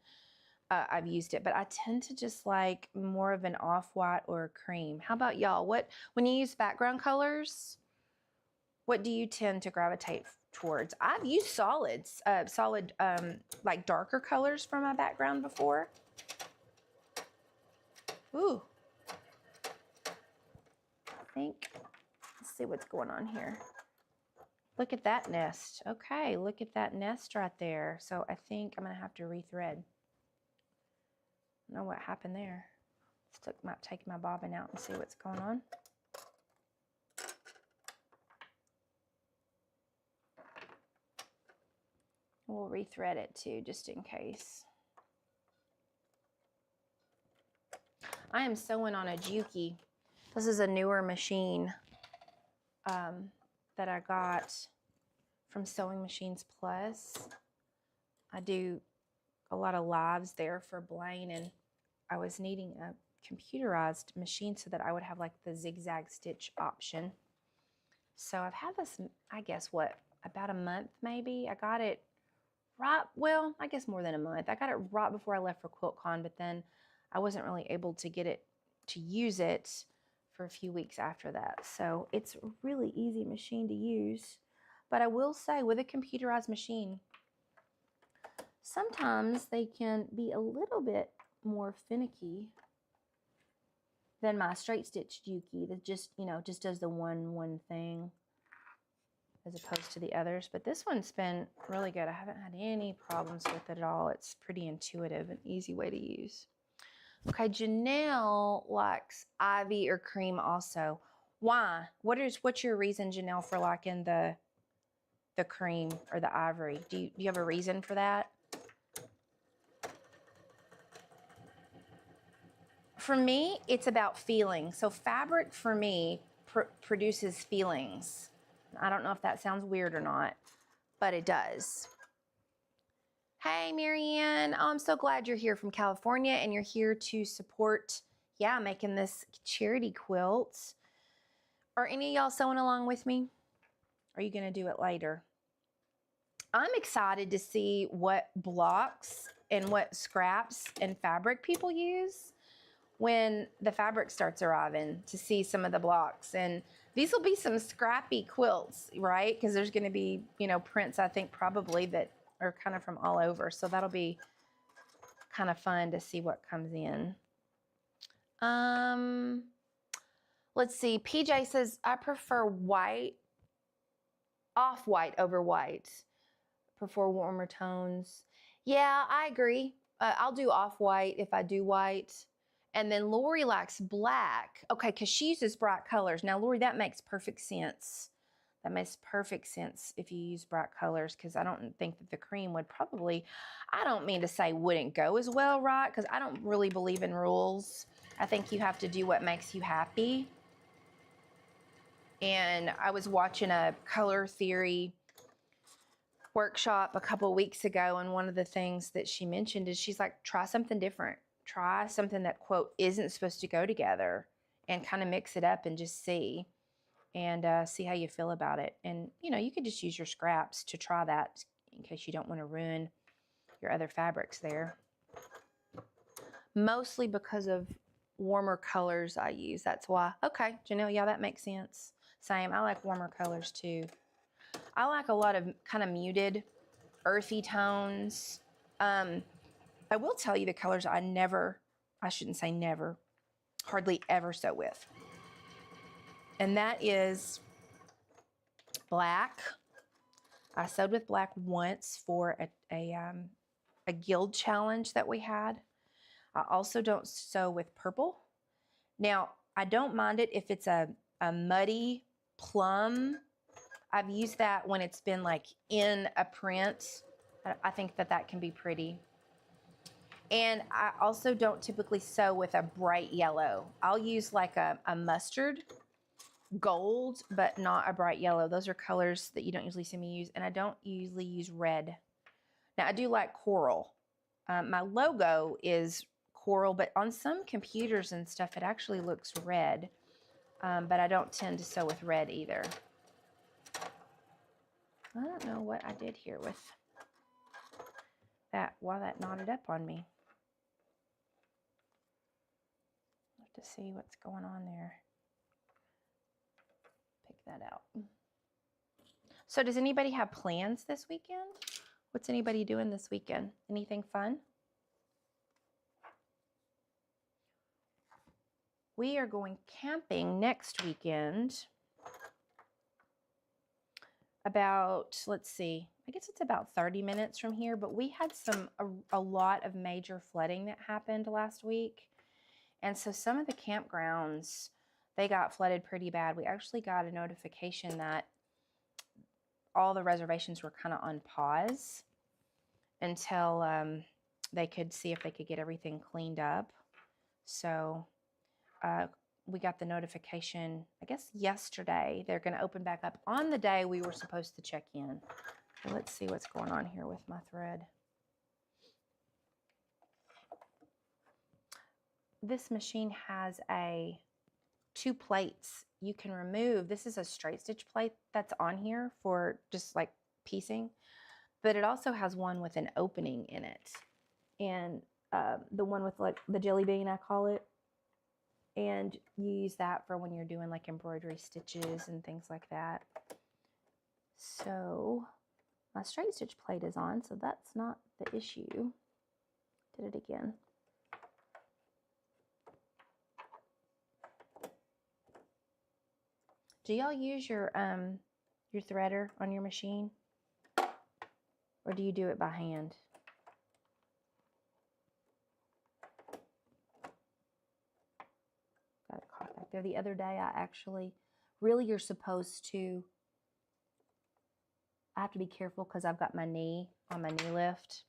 I've used it. But I tend to just like more of an off-white or a cream. How about y'all? When you use background colors, what do you tend to gravitate towards? I've used solids, like darker colors for my background before. Ooh. Let's see what's going on here. Look at that nest. Okay, look at that nest right there. So I think I'm going to have to rethread. I don't know what happened there. Let's take my bobbin out and see what's going on. We'll rethread it too, just in case. I am sewing on a Juki. This is a newer machine that I got from Sewing Machines Plus. I do a lot of lives there for Blaine, and I was needing a computerized machine so that I would have like the zigzag stitch option. So I've had this, I guess, what, about a month maybe? I got it right, well, I guess more than a month. I got it right before I left for QuiltCon, but then I wasn't really able to get it to use it for a few weeks after that. So it's a really easy machine to use. But I will say, with a computerized machine, sometimes they can be a little bit more finicky than my straight stitch Juki that just, you know, just does the one thing as opposed to the others. But this one's been really good. I haven't had any problems with it at all. It's pretty intuitive and easy way to use. Okay, Janelle likes ivy or cream also. Why? What's your reason, Janelle, for liking the cream or the ivory? Do you have a reason for that? For me, it's about feeling. So fabric for me produces feelings. I don't know if that sounds weird or not, but it does. Hey, Marianne. Oh, I'm so glad you're here from California and you're here to support, yeah, making this charity quilt. Are any of y'all sewing along with me? Are you going to do it later? I'm excited to see what blocks and what scraps and fabric people use when the fabric starts arriving, to see some of the blocks. And these will be some scrappy quilts, right? Because there's going to be, you know, prints, I think, probably that are kind of from all over. So that'll be kind of fun to see what comes in. Let's see. PJ says, I prefer white, off-white over white. Prefer warmer tones. Yeah, I agree. I'll do off-white if I do white. And then Lori likes black. Okay, because she uses bright colors. Now, Lori, that makes perfect sense. That makes perfect sense if you use bright colors, because I don't think that the cream would probably, I don't mean to say wouldn't go as well, right? Because I don't really believe in rules. I think you have to do what makes you happy. And I was watching a color theory workshop a couple weeks ago, and one of the things that she mentioned is she's like, try something different. Try something that, quote, isn't supposed to go together, and kind of mix it up and just see. And see how you feel about it. And, you know, you could just use your scraps to try that in case you don't want to ruin your other fabrics there. Mostly because of warmer colors I use. That's why. Okay, Janelle, yeah, that makes sense. Same, I like warmer colors too. I like a lot of kind of muted, earthy tones. I will tell you the colors I shouldn't say never, hardly ever sew with. And that is black. I sewed with black once for a guild challenge that we had. I also don't sew with purple. Now, I don't mind it if it's a muddy plum. I've used that when it's been like in a print. I think that that can be pretty. And I also don't typically sew with a bright yellow. I'll use like a mustard gold, but not a bright yellow. Those are colors that you don't usually see me use, and I don't usually use red. Now, I do like coral. My logo is coral, but on some computers and stuff, it actually looks red, but I don't tend to sew with red either. I don't know what I did here with that, why that knotted up on me. I'll have to see what's going on there. That out. So does anybody have plans this weekend? What's anybody doing this weekend? Anything fun? We are going camping next weekend. About, let's see, I guess it's about 30 minutes from here, but we had a lot of major flooding that happened last week. And so some of the campgrounds, they got flooded pretty bad. We actually got a notification that all the reservations were kind of on pause until they could see if they could get everything cleaned up. So we got the notification, I guess yesterday, they're going to open back up on the day we were supposed to check in. So let's see what's going on here with my thread. This machine has two plates you can remove. This is a straight stitch plate that's on here for just like piecing, but it also has one with an opening in it, and the one with like the jelly bean, I call it, and you use that for when you're doing like embroidery stitches and things like that. So my straight stitch plate is on, so that's not the issue. Did it again. Do y'all use your threader on your machine, or do you do it by hand? Got it caught back there. The other day, I actually, really, you're supposed to. I have to be careful because I've got my knee on my knee lift,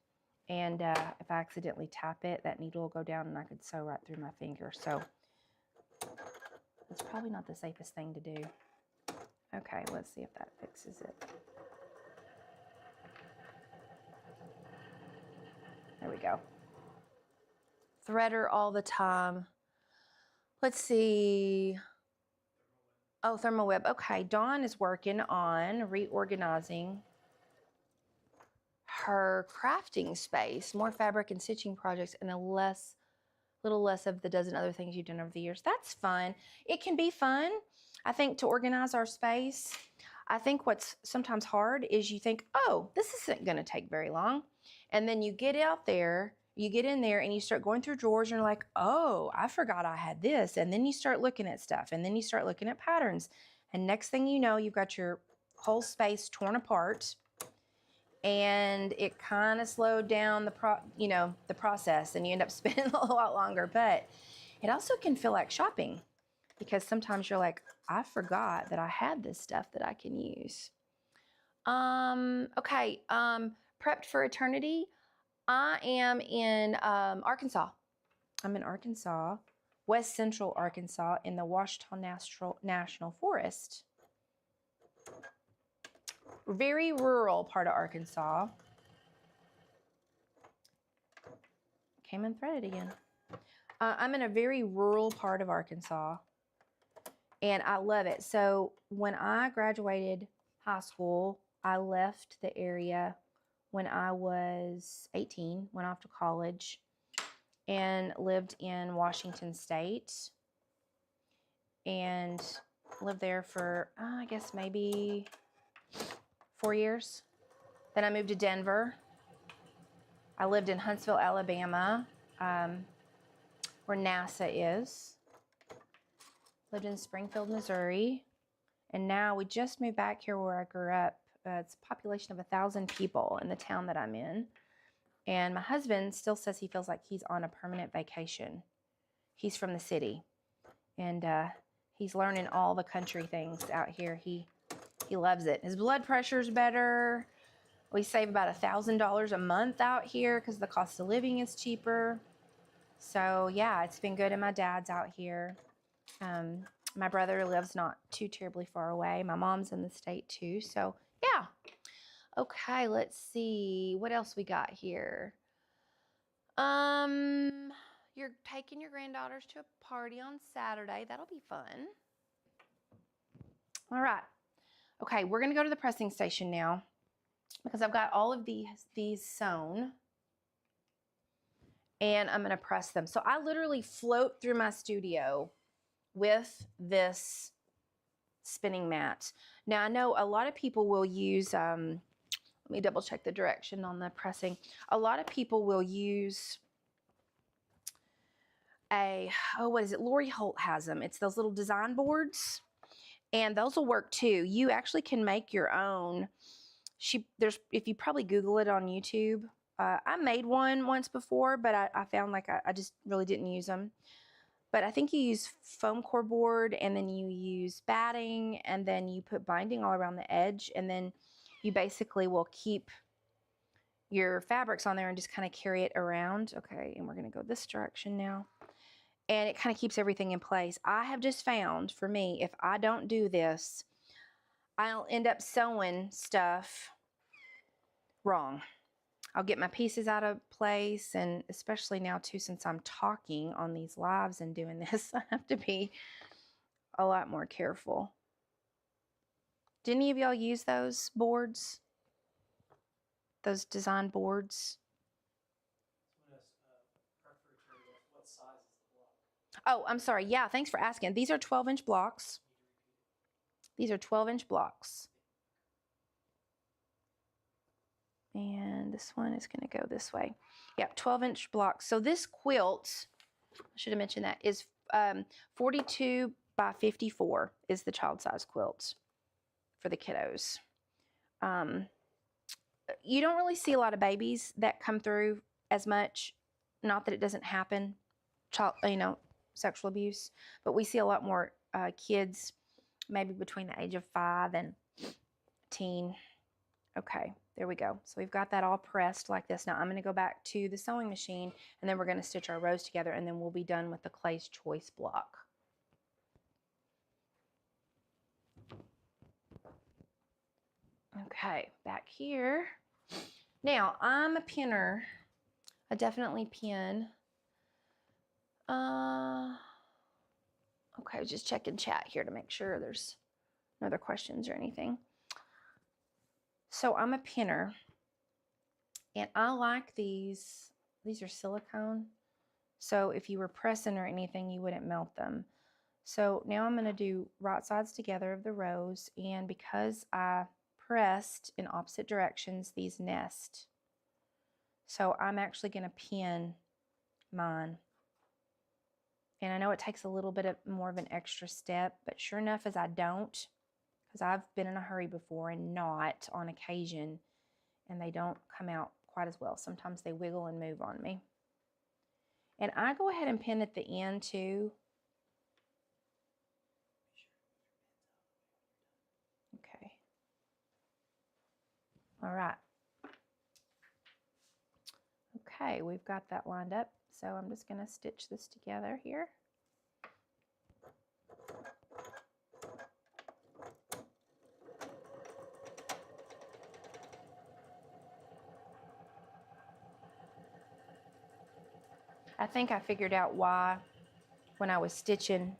and if I accidentally tap it, that needle will go down, and I could sew right through my finger. So it's probably not the safest thing to do. Okay, let's see if that fixes it. There we go. Threader all the time. Let's see. Oh, thermal web. Okay, Dawn is working on reorganizing her crafting space, more fabric and stitching projects, and a little less of the dozen other things you've done over the years. That's fun. It can be fun, I think, to organize our space. I think what's sometimes hard is you think, oh, this isn't going to take very long. And then you get out there, you get in there and you start going through drawers and you're like, oh, I forgot I had this. And then you start looking at stuff, and then you start looking at patterns. And next thing you know, you've got your whole space torn apart, and it kind of slowed down the process, and you end up spending a lot longer. But It also can feel like shopping because sometimes you're like, I forgot that I had this stuff that I can use. Okay, prepped for eternity. I am in Arkansas. I'm in Arkansas, West Central Arkansas, in the Ouachita National Forest. Very rural part of Arkansas. Came unthreaded again. I'm in a very rural part of Arkansas, and I love it. So when I graduated high school, I left the area when I was 18, went off to college, and lived in Washington State, and lived there for, I guess, maybe 4 years. Then I moved to Denver. I lived in Huntsville, Alabama, where NASA is. Lived in Springfield, Missouri. And now we just moved back here where I grew up. It's a population of 1,000 people in the town that I'm in. And my husband still says he feels like he's on a permanent vacation. He's from the city. And he's learning all the country things out here. He loves it. His blood pressure's better. We save about $1,000 a month out here because the cost of living is cheaper. So yeah, it's been good. And my dad's out here. My brother lives not too terribly far away. My mom's in the state too. So yeah. Okay, let's see what else we got here. You're taking your granddaughters to a party on Saturday. That'll be fun. All right. Okay, we're gonna go to the pressing station now because I've got all of these sewn, and I'm gonna press them. So I literally float through my studio with this spinning mat. Now I know a lot of people will use, let me double check the direction on the pressing. A lot of people will use what is it? Lori Holt has them. It's those little design boards, and those will work too. You actually can make your own. If you probably Google it on YouTube. I made one once before, but I found like I just really didn't use them. But I think you use foam core board, and then you use batting, and then you put binding all around the edge, and then you basically will keep your fabrics on there and just kind of carry it around. Okay, and we're going to go this direction now. And it kind of keeps everything in place. I have just found, for me, if I don't do this, I'll end up sewing stuff wrong. I'll get my pieces out of place, and especially now too, since I'm talking on these lives and doing this, I have to be a lot more careful. Do any of y'all use those boards? Those design boards? Oh, I'm sorry. Yeah, thanks for asking. These are 12-inch blocks. These are 12-inch blocks. And this one is going to go this way. Yep, 12-inch blocks. So this quilt, I should have mentioned that, is 42 by 54 is the child size quilt for the kiddos. You don't really see a lot of babies that come through as much. Not that it doesn't happen, sexual abuse, but we see a lot more kids, maybe between the age of 5 and teen. Okay, there we go. So we've got that all pressed like this. Now I'm going to go back to the sewing machine, and then we're going to stitch our rows together, and then we'll be done with the Clay's Choice block. Okay, back here. Now I'm a pinner. I definitely pin. Okay, just checking chat here to make sure there's no other questions or anything. So I'm a pinner, and I like these. These are silicone, so if you were pressing or anything, you wouldn't melt them. So now I'm going to do right sides together of the rows, and because I pressed in opposite directions, these nest. So I'm actually going to pin mine. And I know it takes a little bit more of an extra step, but sure enough as I don't, because I've been in a hurry before and not on occasion, and they don't come out quite as well. Sometimes they wiggle and move on me. And I go ahead and pin at the end too. Okay. All right. Okay, we've got that lined up. So I'm just going to stitch this together here. I think I figured out why when I was stitching a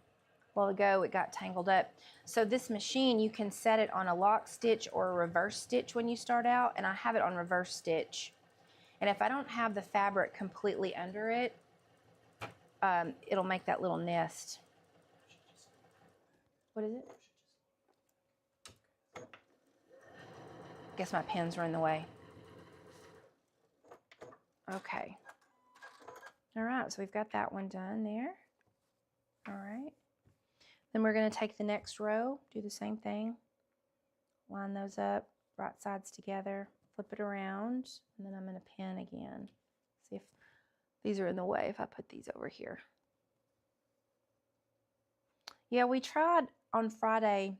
while ago it got tangled up. So this machine, you can set it on a lock stitch or a reverse stitch when you start out, and I have it on reverse stitch. And if I don't have the fabric completely under it, it'll make that little nest. What is it? I guess my pins are in the way. Okay. All right, so we've got that one done there. All right. Then we're going to take the next row, do the same thing. Line those up, right sides together, flip it around, and then I'm going to pin again. See if these are in the way if I put these over here. Yeah, we tried on Friday.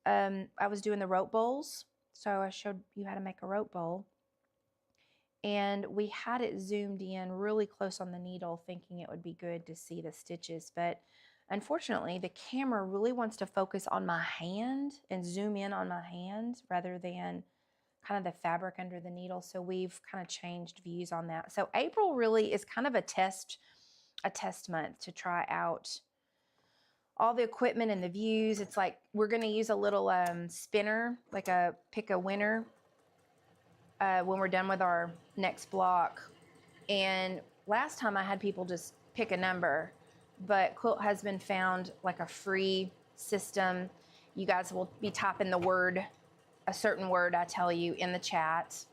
I was doing the rope bowls, so I showed you how to make a rope bowl. And we had it zoomed in really close on the needle, thinking it would be good to see the stitches. But unfortunately, the camera really wants to focus on my hand and zoom in on my hand rather than kind of the fabric under the needle. So we've kind of changed views on that. So April really is kind of a test month to try out all the equipment and the views. It's like we're going to use a little spinner, like a pick a winner, when we're done with our next block. And last time I had people just pick a number, but Quilt Husband found like a free system. You guys will be typing the word, a certain word I tell you, in the chat,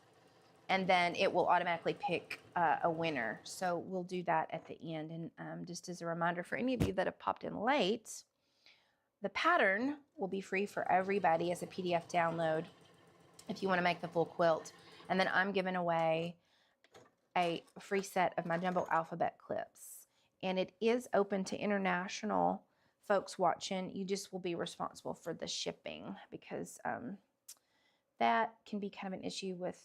and then it will automatically pick a winner. So we'll do that at the end. And just as a reminder for any of you that have popped in late, the pattern will be free for everybody as a PDF download if you want to make the full quilt. And then I'm giving away a free set of my jumbo alphabet clips. And it is open to international folks watching. You just will be responsible for the shipping, because that can be kind of an issue with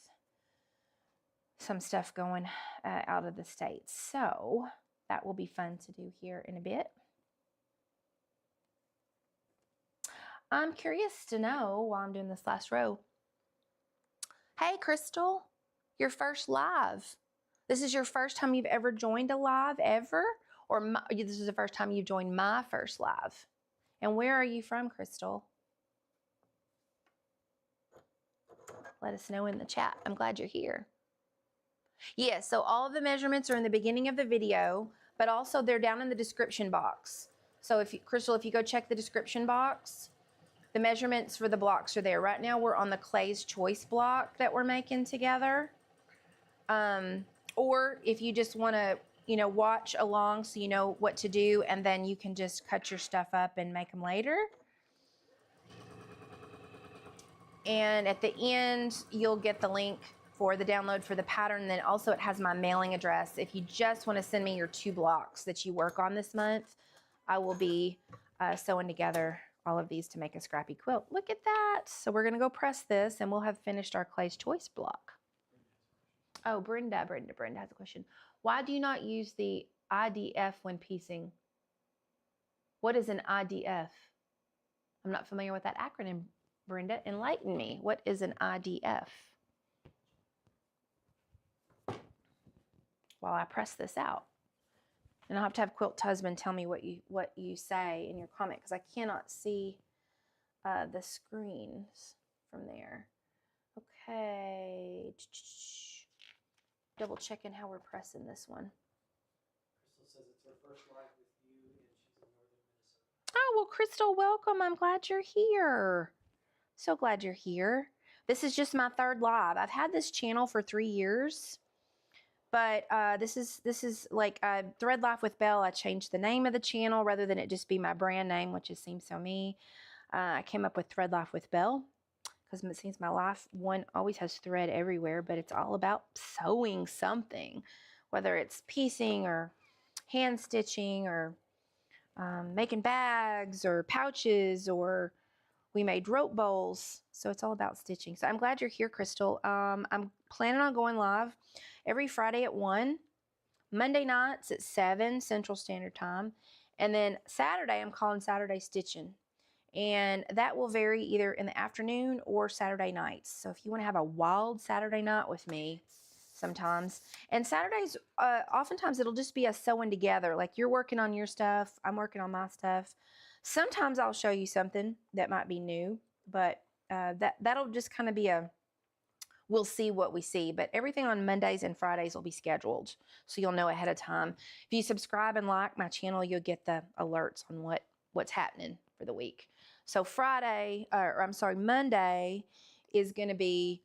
some stuff going out of the States. So that will be fun to do here in a bit. I'm curious to know, while I'm doing this last row, hey, Crystal, your first live. This is your first time you've ever joined a live ever? Or this is the first time you've joined my first live? And where are you from, Crystal? Let us know in the chat. I'm glad you're here. Yes, so all of the measurements are in the beginning of the video, but also they're down in the description box. So if you, Crystal, if you go check the description box, the measurements for the blocks are there. Right now we're on the Clay's Choice block that we're making together. Or if you just want to, you know, watch along so you know what to do, and then you can just cut your stuff up and make them later. And at the end, you'll get the link for the download for the pattern. And then also it has my mailing address. If you just want to send me your 2 blocks that you work on this month, I will be sewing together all of these to make a scrappy quilt. Look at that. So we're going to go press this and we'll have finished our Clay's Choice block. Oh, Brenda has a question. Why do you not use the IDF when piecing? What is an IDF? I'm not familiar with that acronym, Brenda. Enlighten me. What is an IDF? While I press this out. And I'll have to have Quilt Husband tell me what you say in your comment, because I cannot see the screens from there. Okay. Double checking how we're pressing this one. Crystal says it's her first live with you, and she's in northern Minnesota. Oh, well, Crystal, welcome. I'm glad you're here. So glad you're here. This is just my 3rd live. I've had this channel for 3 years, but this is like Thread Life with Belle. I changed the name of the channel rather than it just be my brand name, which just seems so me. I came up with Thread Life with Belle, because it seems my life one always has thread everywhere, but it's all about sewing something, whether it's piecing or hand stitching or making bags or pouches, or we made rope bowls. So it's all about stitching. So I'm glad you're here, Crystal. I'm planning on going live every Friday at 1, Monday nights at 7 Central Standard Time, and then Saturday I'm calling Saturday Stitching. And that will vary either in the afternoon or Saturday nights. So if you want to have a wild Saturday night with me sometimes. And Saturdays, oftentimes it'll just be us sewing together. Like you're working on your stuff, I'm working on my stuff. Sometimes I'll show you something that might be new, but that'll just kind of be we'll see what we see. But everything on Mondays and Fridays will be scheduled, so you'll know ahead of time. If you subscribe and like my channel, you'll get the alerts on what's happening for the week. So Monday is going to be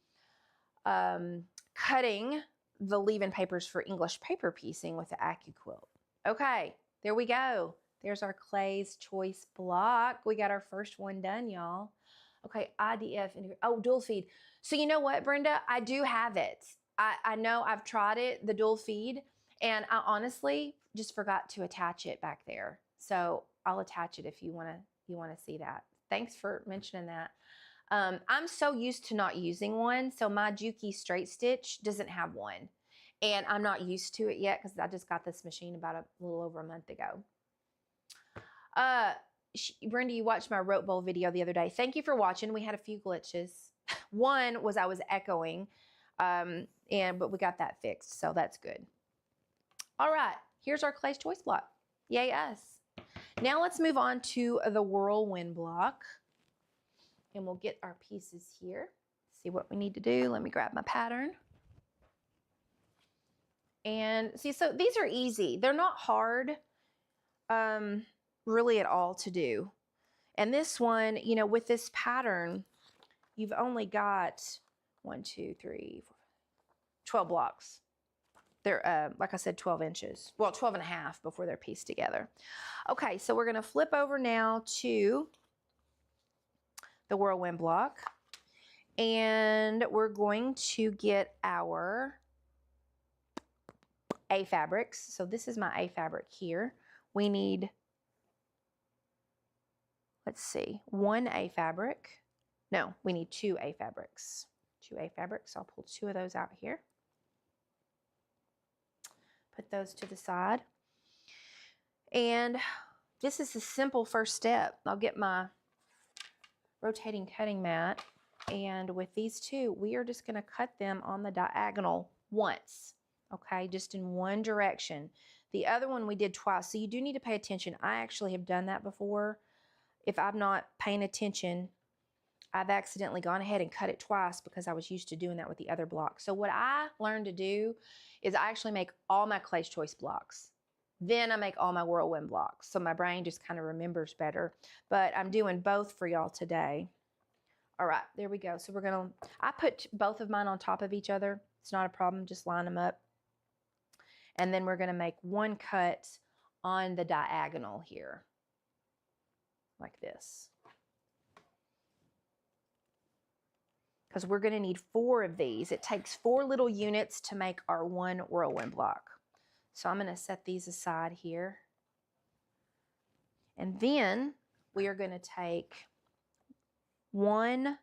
cutting the leave-in papers for English paper piecing with the AccuQuilt. Okay, there we go. There's our Clay's Choice block. We got our first one done, y'all. Okay, IDF, dual feed. So you know what, Brenda? I do have it. I know I've tried it, the dual feed, and I honestly just forgot to attach it back there. So I'll attach it if you want to see that. Thanks for mentioning that. I'm so used to not using one, so my Juki straight stitch doesn't have one, and I'm not used to it yet because I just got this machine about a little over a month ago. Brenda, you watched my rope bowl video the other day. Thank you for watching. We had a few glitches. One was I was echoing, but we got that fixed, so that's good. All right, here's our Clay's Choice block. Yay us. Now let's move on to the Whirlwind block, and we'll get our pieces here. See what we need to do. Let me grab my pattern. And see, so these are easy. They're not hard really at all to do. And this one, you know, with this pattern, you've only got 12 blocks. They're, like I said, 12 inches. Well, 12 and a half before they're pieced together. Okay, so we're going to flip over now to the Whirlwind block. And we're going to get our A fabrics. So this is my A fabric here. We need, let's see, 1 A fabric. No, we need 2 A fabrics. 2 A fabrics. I'll pull 2 of those out here. Put those to the side. And this is a simple first step. I'll get my rotating cutting mat, and with these 2, we are just going to cut them on the diagonal once, okay, just in one direction. The other one we did twice, so you do need to pay attention. I actually have done that before. If I'm not paying attention, I've accidentally gone ahead and cut it twice because I was used to doing that with the other block. So what I learned to do is I actually make all my Clay's Choice blocks. Then I make all my Whirlwind blocks. So my brain just kind of remembers better. But I'm doing both for y'all today. All right, there we go. So I put both of mine on top of each other. It's not a problem, just line them up. And then we're gonna make one cut on the diagonal here, like this. Because we're gonna need 4 of these. It takes 4 little units to make our one Whirlwind block. So I'm going to set these aside here. And then we are going to take 1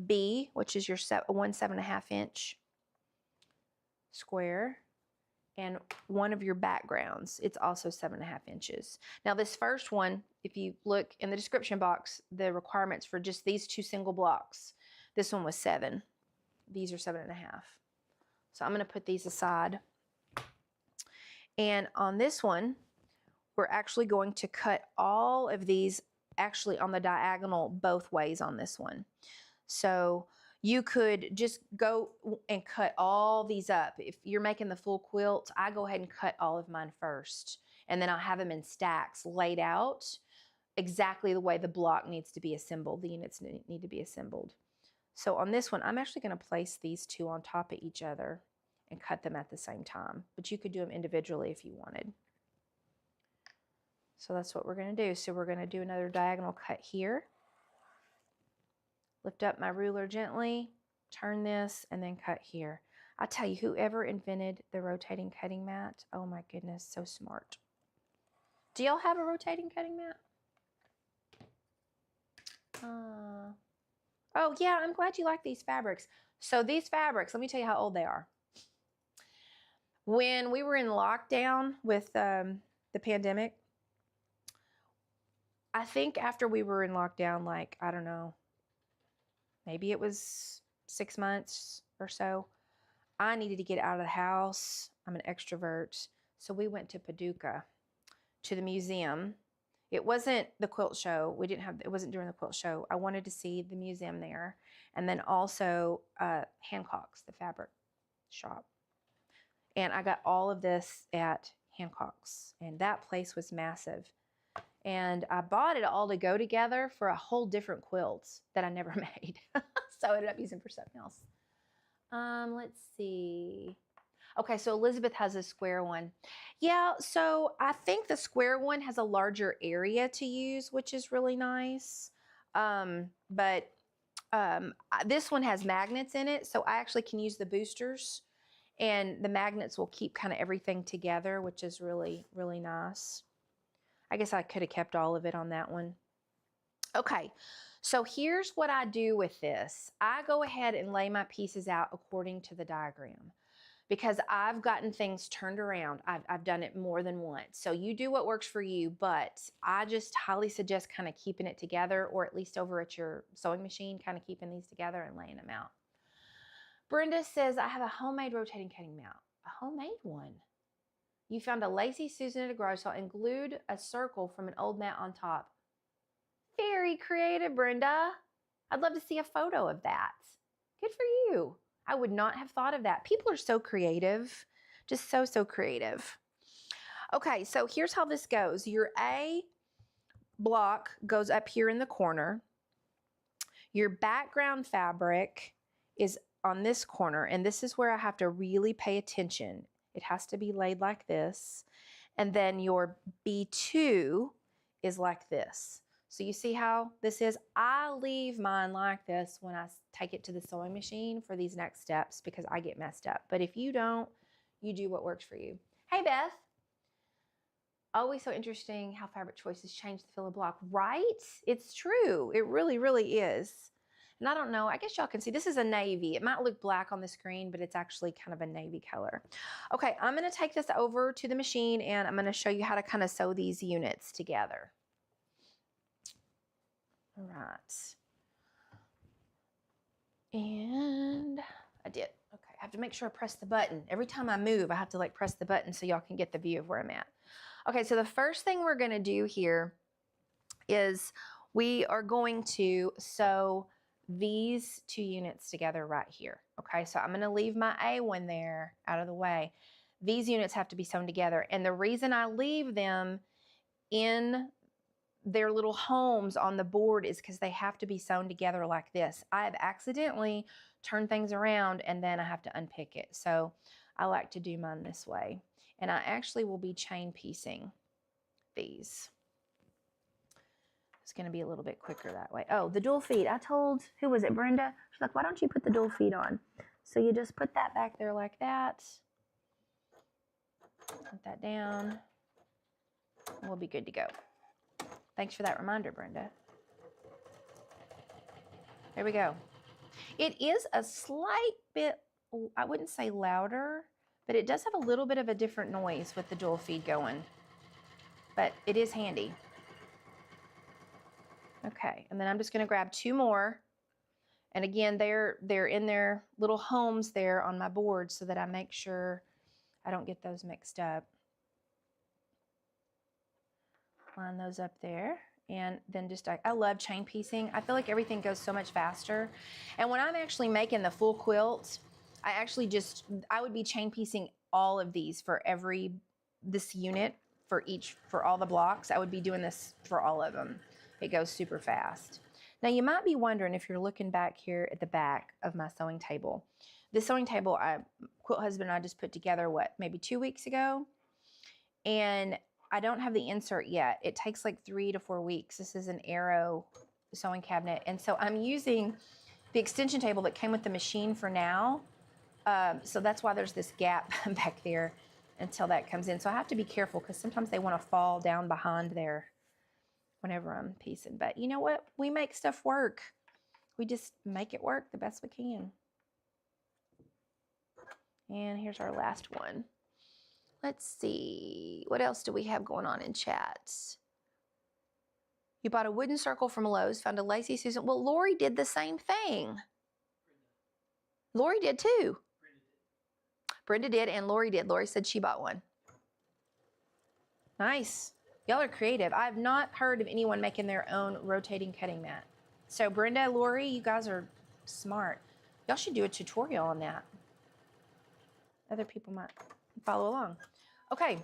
B, which is your 1 7.5 inch square, and one of your backgrounds. It's also 7.5 inches. Now this first one, if you look in the description box, the requirements for just these 2 single blocks, this one was 7. These are 7.5. So I'm going to put these aside. And on this one, we're actually going to cut all of these actually on the diagonal both ways on this one. So you could just go and cut all these up. If you're making the full quilt, I go ahead and cut all of mine first. And then I'll have them in stacks laid out exactly the way the block needs to be assembled. The units need to be assembled. So on this one, I'm actually going to place these 2 on top of each other and cut them at the same time. But you could do them individually if you wanted. So that's what we're going to do. So we're going to do another diagonal cut here. Lift up my ruler gently, turn this, and then cut here. I tell you, whoever invented the rotating cutting mat, oh my goodness, so smart. Do y'all have a rotating cutting mat? Oh yeah, I'm glad you like these fabrics. So these fabrics, let me tell you how old they are. When we were in lockdown with the pandemic, I think after we were in lockdown, like, I don't know, maybe it was 6 months or so, I needed to get out of the house. I'm an extrovert. So we went to Paducah, to the museum. It wasn't the quilt show. It wasn't during the quilt show. I wanted to see the museum there. And then also Hancock's, the fabric shop. And I got all of this at Hancock's. And that place was massive. And I bought it all to go together for a whole different quilt that I never made. So I ended up using for something else. Let's see. Okay, so Elizabeth has a square one. Yeah, so I think the square one has a larger area to use, which is really nice. But this one has magnets in it, so I actually can use the boosters, and the magnets will keep kind of everything together, which is really, really nice. I guess I could have kept all of it on that one. Okay, so here's what I do with this. I go ahead and lay my pieces out according to the diagram because I've gotten things turned around. I've done it more than once. So you do what works for you, but I just highly suggest kind of keeping it together, or at least over at your sewing machine, kind of keeping these together and laying them out. Brenda says, I have a homemade rotating cutting mat. A homemade one? You found a Lazy Susan at a garage sale and glued a circle from an old mat on top. Very creative, Brenda. I'd love to see a photo of that. Good for you. I would not have thought of that. People are so creative, just so, so creative. Okay, so here's how this goes. Your A block goes up here in the corner. Your background fabric is on this corner, and this is where I have to really pay attention. It has to be laid like this. And then your B2 is like this. So you see how this is? I leave mine like this when I take it to the sewing machine for these next steps because I get messed up. But if you don't, you do what works for you. Hey, Beth. Always so interesting how fabric choices change the feel of block, right? It's true. It really, really is. And I don't know, I guess y'all can see this is a navy. It might look black on the screen, but it's actually kind of a navy color. Okay, I'm gonna take this over to the machine and I'm gonna show you how to kind of sew these units together. All right. And I did. Okay, I have to make sure I press the button. Every time I move, I have to like press the button so y'all can get the view of where I'm at. Okay, so the first thing we're gonna do here is we are going to sew these two units together right here. Okay, so I'm gonna leave my A1 there out of the way. These units have to be sewn together. And the reason I leave them in their little homes on the board is because they have to be sewn together like this. I have accidentally turned things around and then I have to unpick it. So I like to do mine this way. And I actually will be chain piecing these. It's going to be a little bit quicker that way. Oh, the dual feet. I told, who was it, Brenda? She's like, why don't you put the dual feet on? So you just put that back there like that. Put that down. And we'll be good to go. Thanks for that reminder, Brenda. There we go. It is a slight bit, I wouldn't say louder, but it does have a little bit of a different noise with the dual feed going. But it is handy. Okay, and then I'm just going to grab two more. And again, they're in their little homes there on my board so that I make sure I don't get those mixed up. Line those up there. And then just, I love chain piecing. I feel like everything goes so much faster. And when I'm actually making the full quilt, I would be chain piecing all of these for this unit, for all the blocks. I would be doing this for all of them. It goes super fast. Now you might be wondering if you're looking back here at the back of my sewing table. This sewing table, Quilt Husband and I just put together, maybe 2 weeks ago? And I don't have the insert yet. It takes like 3 to 4 weeks. This is an Arrow sewing cabinet. And so I'm using the extension table that came with the machine for now. So that's why there's this gap back there until that comes in. So I have to be careful because sometimes they want to fall down behind there whenever I'm piecing. But you know what? We make stuff work. We just make it work the best we can. And here's our last one. Let's see. What else do we have going on in chat? You bought a wooden circle from Lowe's, found a Lazy Susan. Well, Lori did the same thing. Lori did too. Brenda did and Lori did. Lori said she bought one. Nice. Y'all are creative. I've not heard of anyone making their own rotating cutting mat. So Brenda, Lori, you guys are smart. Y'all should do a tutorial on that. Other people might follow along. Okay.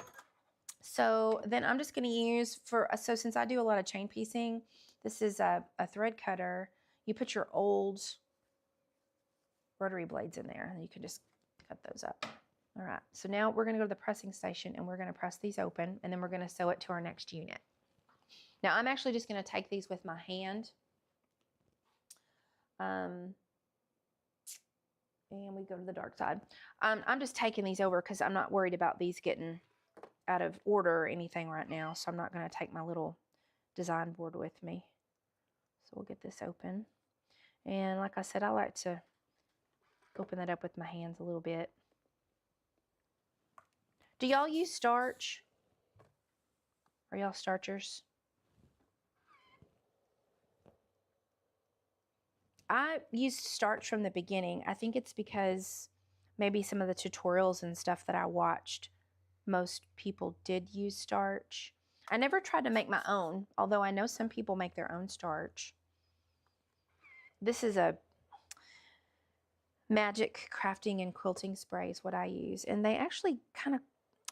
So then I'm just going to use so since I do a lot of chain piecing, this is a thread cutter. You put your old rotary blades in there and you can just cut those up. All right, so now we're going to go to the pressing station and we're going to press these open and then we're going to sew it to our next unit. Now I'm actually just going to take these with my hand. And we go to the dark side. I'm just taking these over because I'm not worried about these getting out of order or anything right now. So I'm not going to take my little design board with me. So we'll get this open. And like I said, I like to open that up with my hands a little bit. Do y'all use starch? Are y'all starchers? I used starch from the beginning. I think it's because maybe some of the tutorials and stuff that I watched, most people did use starch. I never tried to make my own, although I know some people make their own starch. This is a Magic Crafting and Quilting Spray is what I use. And they actually kind of,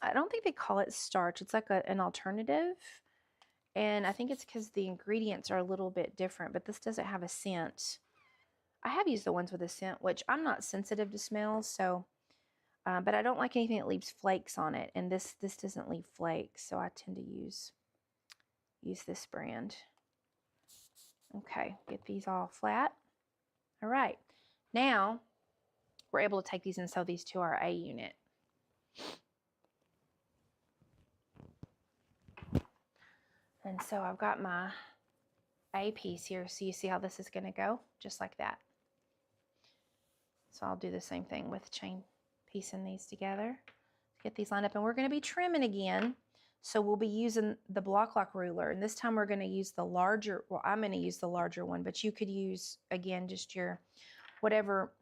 I don't think they call it starch. It's like an alternative. And I think it's because the ingredients are a little bit different, but this doesn't have a scent. I have used the ones with a scent, which I'm not sensitive to smells, so, but I don't like anything that leaves flakes on it. And this doesn't leave flakes, so I tend to use this brand. Okay, get these all flat. All right, now we're able to take these and sew these to our A unit. And so I've got my A piece here, so you see how this is going to go, just like that. So I'll do the same thing with chain piecing these together. Get these lined up, and we're going to be trimming again. So we'll be using the block lock ruler, and this time we're going to use the larger, well, I'm going to use the larger one, but you could use, again, just your whatever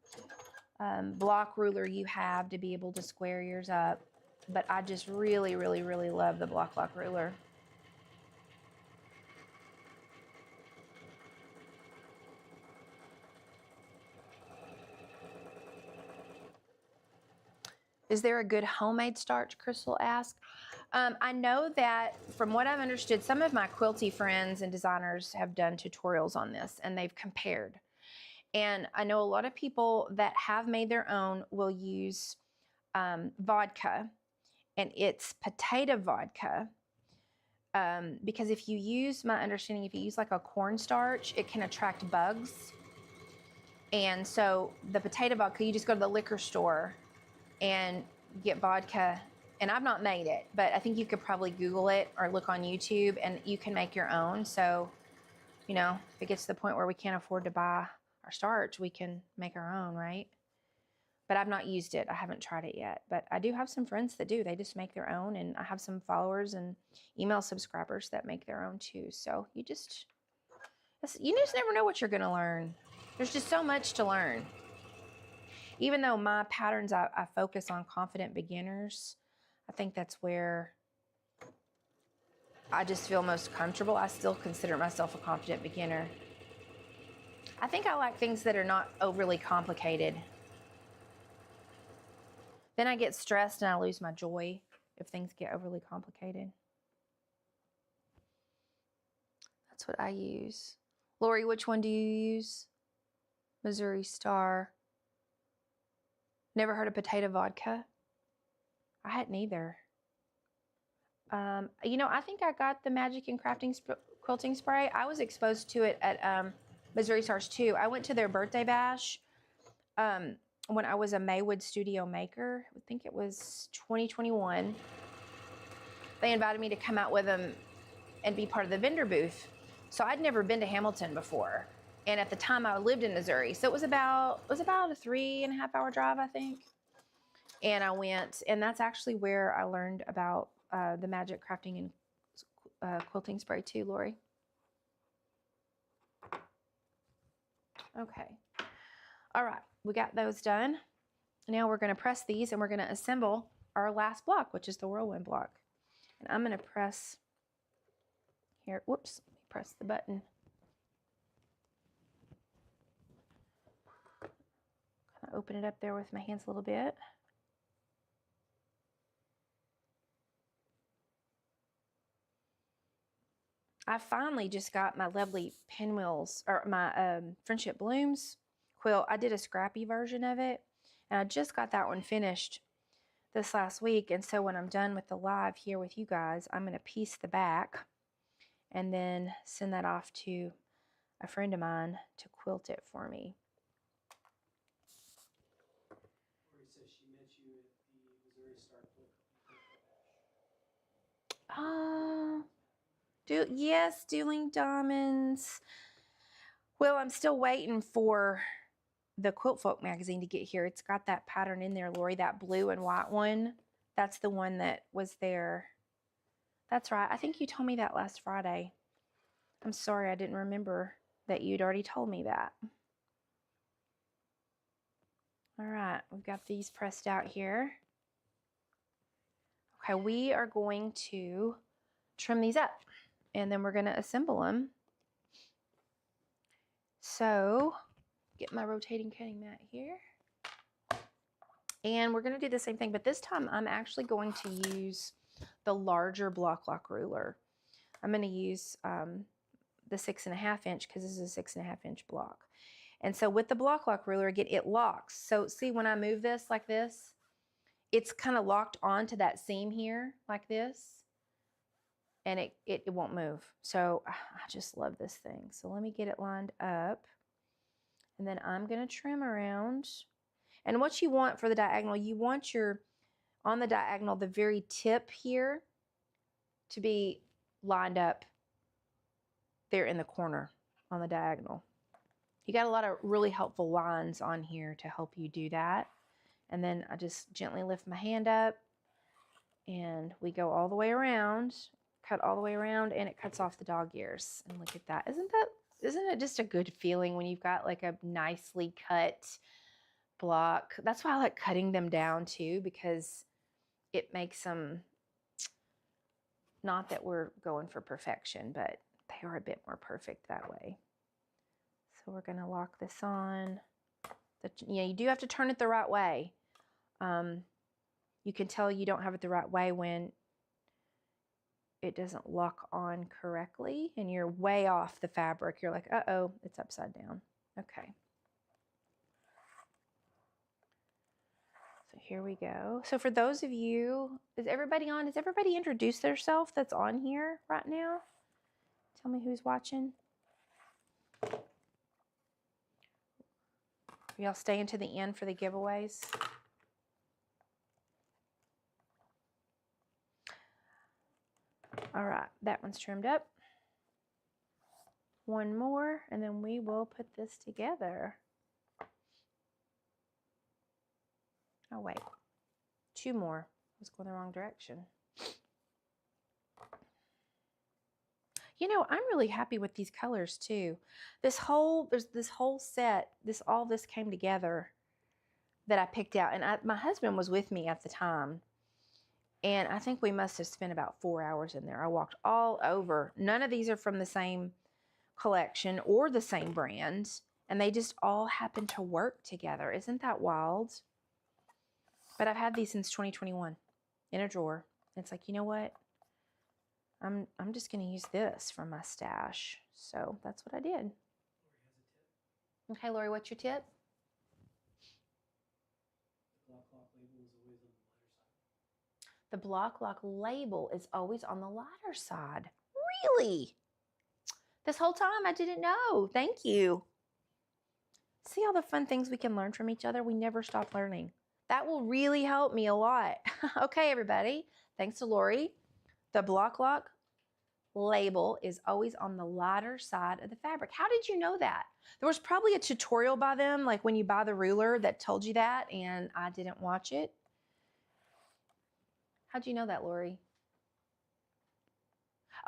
block ruler you have to be able to square yours up. But I just really, really, really love the block lock ruler. Is there a good homemade starch? Crystal asked. I know that from what I've understood, some of my quilty friends and designers have done tutorials on this and they've compared. And I know a lot of people that have made their own will use vodka, and it's potato vodka. Because if you use, my understanding, if you use like a cornstarch, it can attract bugs. And so the potato vodka, you just go to the liquor store and get vodka. And I've not made it, but I think you could probably Google it or look on YouTube and you can make your own. So, you know, if it gets to the point where we can't afford to buy our starch, we can make our own, right? But I've not used it. I haven't tried it yet, but I do have some friends that do. They just make their own, and I have some followers and email subscribers that make their own too. So you just never know what you're going to learn. There's just so much to learn. Even though my patterns, I focus on confident beginners, I think that's where I just feel most comfortable. I still consider myself a confident beginner. I think I like things that are not overly complicated. Then I get stressed and I lose my joy if things get overly complicated. That's what I use. Lori, which one do you use? Missouri Star. Never heard of potato vodka? I hadn't either. You know, I think I got the Magic and Crafting Quilting Spray. I was exposed to it at Missouri Stars too. I went to their birthday bash when I was a Maywood studio maker. I think it was 2021. They invited me to come out with them and be part of the vendor booth. So I'd never been to Hamilton before. And at the time I lived in Missouri. So it was about a 3.5 hour drive, I think. And I went, and that's actually where I learned about the magic crafting and quilting spray too, Lori. Okay. All right, we got those done. Now we're gonna press these and we're gonna assemble our last block, which is the Whirlwind block. And I'm gonna press here, whoops, press the button. Kind of open it up there with my hands a little bit. I finally just got my lovely Pinwheels, or my Friendship Blooms quilt. I did a scrappy version of it, and I just got that one finished this last week. And so when I'm done with the live here with you guys, I'm going to piece the back and then send that off to a friend of mine to quilt it for me. Lori says she met you at the Missouri Star Quilt Bash. Yes, Dueling Diamonds. Well, I'm still waiting for the Quilt Folk magazine to get here. It's got that pattern in there, Lori, that blue and white one. That's the one that was there. That's right. I think you told me that last Friday. I'm sorry, I didn't remember that you'd already told me that. All right, we've got these pressed out here. Okay, we are going to trim these up and then we're going to assemble them. So, get my rotating cutting mat here. And we're going to do the same thing, but this time I'm actually going to use the larger block lock ruler. I'm going to use the 6.5 inch because this is a 6.5 inch block. And so with the block lock ruler, again, it locks. So see, when I move this like this, it's kind of locked onto that seam here like this, and it won't move. So I just love this thing. So let me get it lined up, and then I'm going to trim around. And what you want for the diagonal, you want on the diagonal, the very tip here to be lined up there in the corner on the diagonal. You got a lot of really helpful lines on here to help you do that. And then I just gently lift my hand up and we go all the way around, cut all the way around, and it cuts off the dog ears. And look at that. Isn't it just a good feeling when you've got like a nicely cut block? That's why I like cutting them down too, because it makes them, not that we're going for perfection, but they are a bit more perfect that way. So we're going to lock this on. You do have to turn it the right way. You can tell you don't have it the right way when it doesn't lock on correctly and you're way off the fabric. You're like, uh-oh, it's upside down. Okay. So here we go. So for those of you, is everybody on? Does everybody introduce themselves that's on here right now? Tell me who's watching. Y'all staying to the end for the giveaways? All right, that one's trimmed up. One more, and then we will put this together. Oh, wait. Two more. I was going the wrong direction. You know, I'm really happy with these colors too. There's this whole set, all this came together that I picked out. And my husband was with me at the time. And I think we must have spent about 4 hours in there. I walked all over. None of these are from the same collection or the same brand. And they just all happen to work together. Isn't that wild? But I've had these since 2021 in a drawer. It's like, you know what? I'm just going to use this from my stash. So that's what I did. Lori has a tip. Okay, Lori, what's your tip? The block lock label is always on the lighter side. The block lock label is always on the lighter side. Really? This whole time I didn't know. Thank you. See all the fun things we can learn from each other? We never stop learning. That will really help me a lot. Okay, everybody. Thanks to Lori. The block lock label is always on the lighter side of the fabric. How did you know that? There was probably a tutorial by them, like when you buy the ruler, that told you that, and I didn't watch it. How'd you know that, Lori?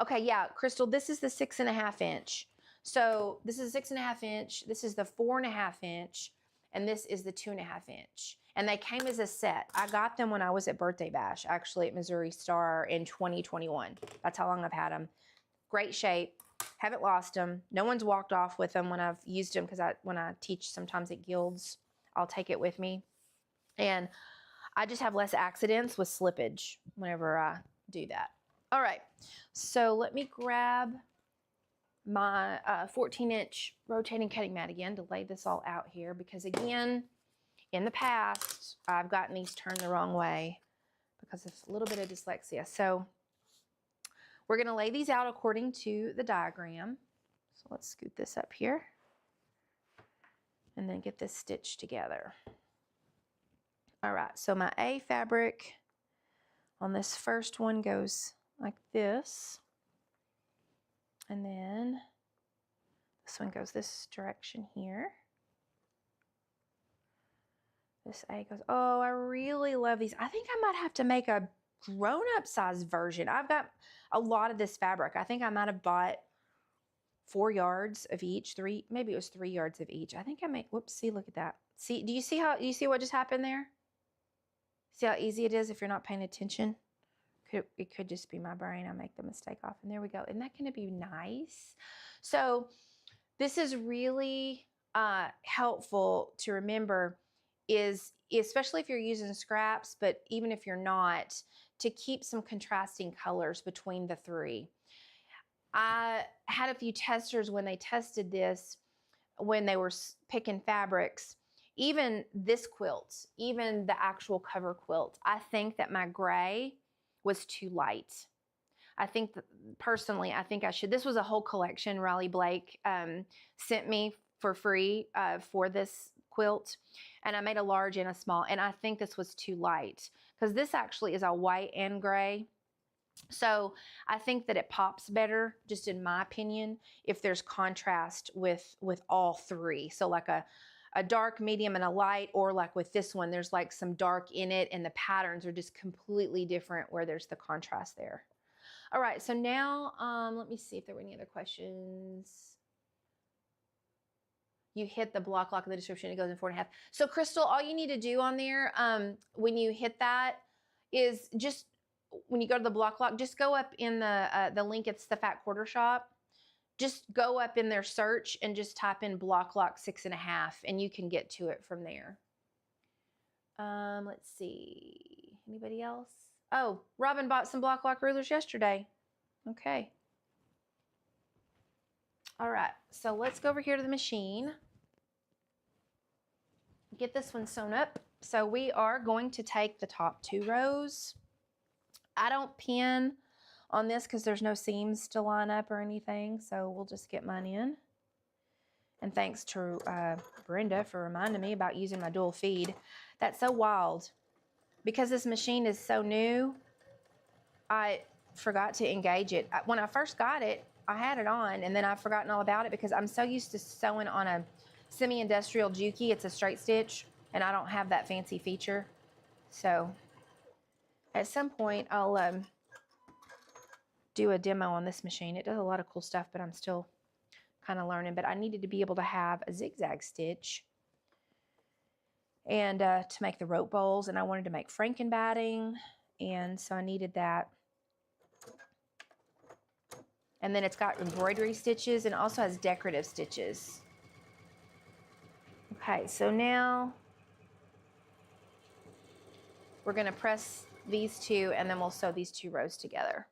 Okay, yeah, Crystal, this is the 6.5 inch. So this is a 6.5 inch, this is the 4.5 inch, and this is the 2.5 inch. And they came as a set. I got them when I was at Birthday Bash, actually at Missouri Star in 2021. That's how long I've had them. Great shape, haven't lost them. No one's walked off with them when I've used them, because when I teach sometimes at guilds, I'll take it with me. And I just have less accidents with slippage whenever I do that. All right, so let me grab my 14-inch rotating cutting mat again to lay this all out here, because again, in the past, I've gotten these turned the wrong way because of a little bit of dyslexia. So we're gonna lay these out according to the diagram. So let's scoot this up here and then get this stitched together. All right, so my A fabric on this first one goes like this. And then this one goes this direction here. This A goes, oh, I really love these. I think I might have to make a grown-up size version. I've got a lot of this fabric. I think I might have bought 4 yards of each, maybe it was 3 yards of each. I think I may, whoops, see, look at that. See, do you see what just happened there? See how easy it is if you're not paying attention? It could just be my brain. I make the mistake off, and there we go. Isn't that gonna be nice? So this is really helpful to remember, is especially if you're using scraps, but even if you're not, to keep some contrasting colors between the three. I had a few testers when they tested this, when they were picking fabrics, even this quilt, even the actual cover quilt, I think that my gray was too light. I think that, personally, I think I should, this was a whole collection Riley Blake sent me for free for this quilt, and I made a large and a small, and I think this was too light, because this actually is a white and gray. So I think that it pops better, just in my opinion, if there's contrast with all three. So like a dark, medium, and a light, or like with this one, there's like some dark in it, and the patterns are just completely different where there's the contrast there. All right, so now let me see if there were any other questions. You hit the block lock in the description, it goes in 4.5. So Crystal, all you need to do on there when you hit that is just, when you go to the block lock, just go up in the link, it's the Fat Quarter Shop. Just go up in their search and just type in block lock 6.5, and you can get to it from there. Let's see, anybody else? Oh, Robin bought some block lock rulers yesterday. Okay. All right, so let's go over here to the machine. Get this one sewn up. So we are going to take the top 2 rows. I don't pin on this because there's no seams to line up or anything, so we'll just get mine in. And thanks to Brenda for reminding me about using my dual feed. That's so wild. Because this machine is so new, I forgot to engage it. When I first got it, I had it on, and then I've forgotten all about it because I'm so used to sewing on a semi-industrial Juki. It's a straight stitch, and I don't have that fancy feature. So at some point, I'll do a demo on this machine. It does a lot of cool stuff, but I'm still kind of learning. But I needed to be able to have a zigzag stitch and to make the rope bowls, and I wanted to make Franken batting, and so I needed that. And then it's got embroidery stitches and also has decorative stitches. Okay, so now we're going to press these 2, and then we'll sew these 2 rows together.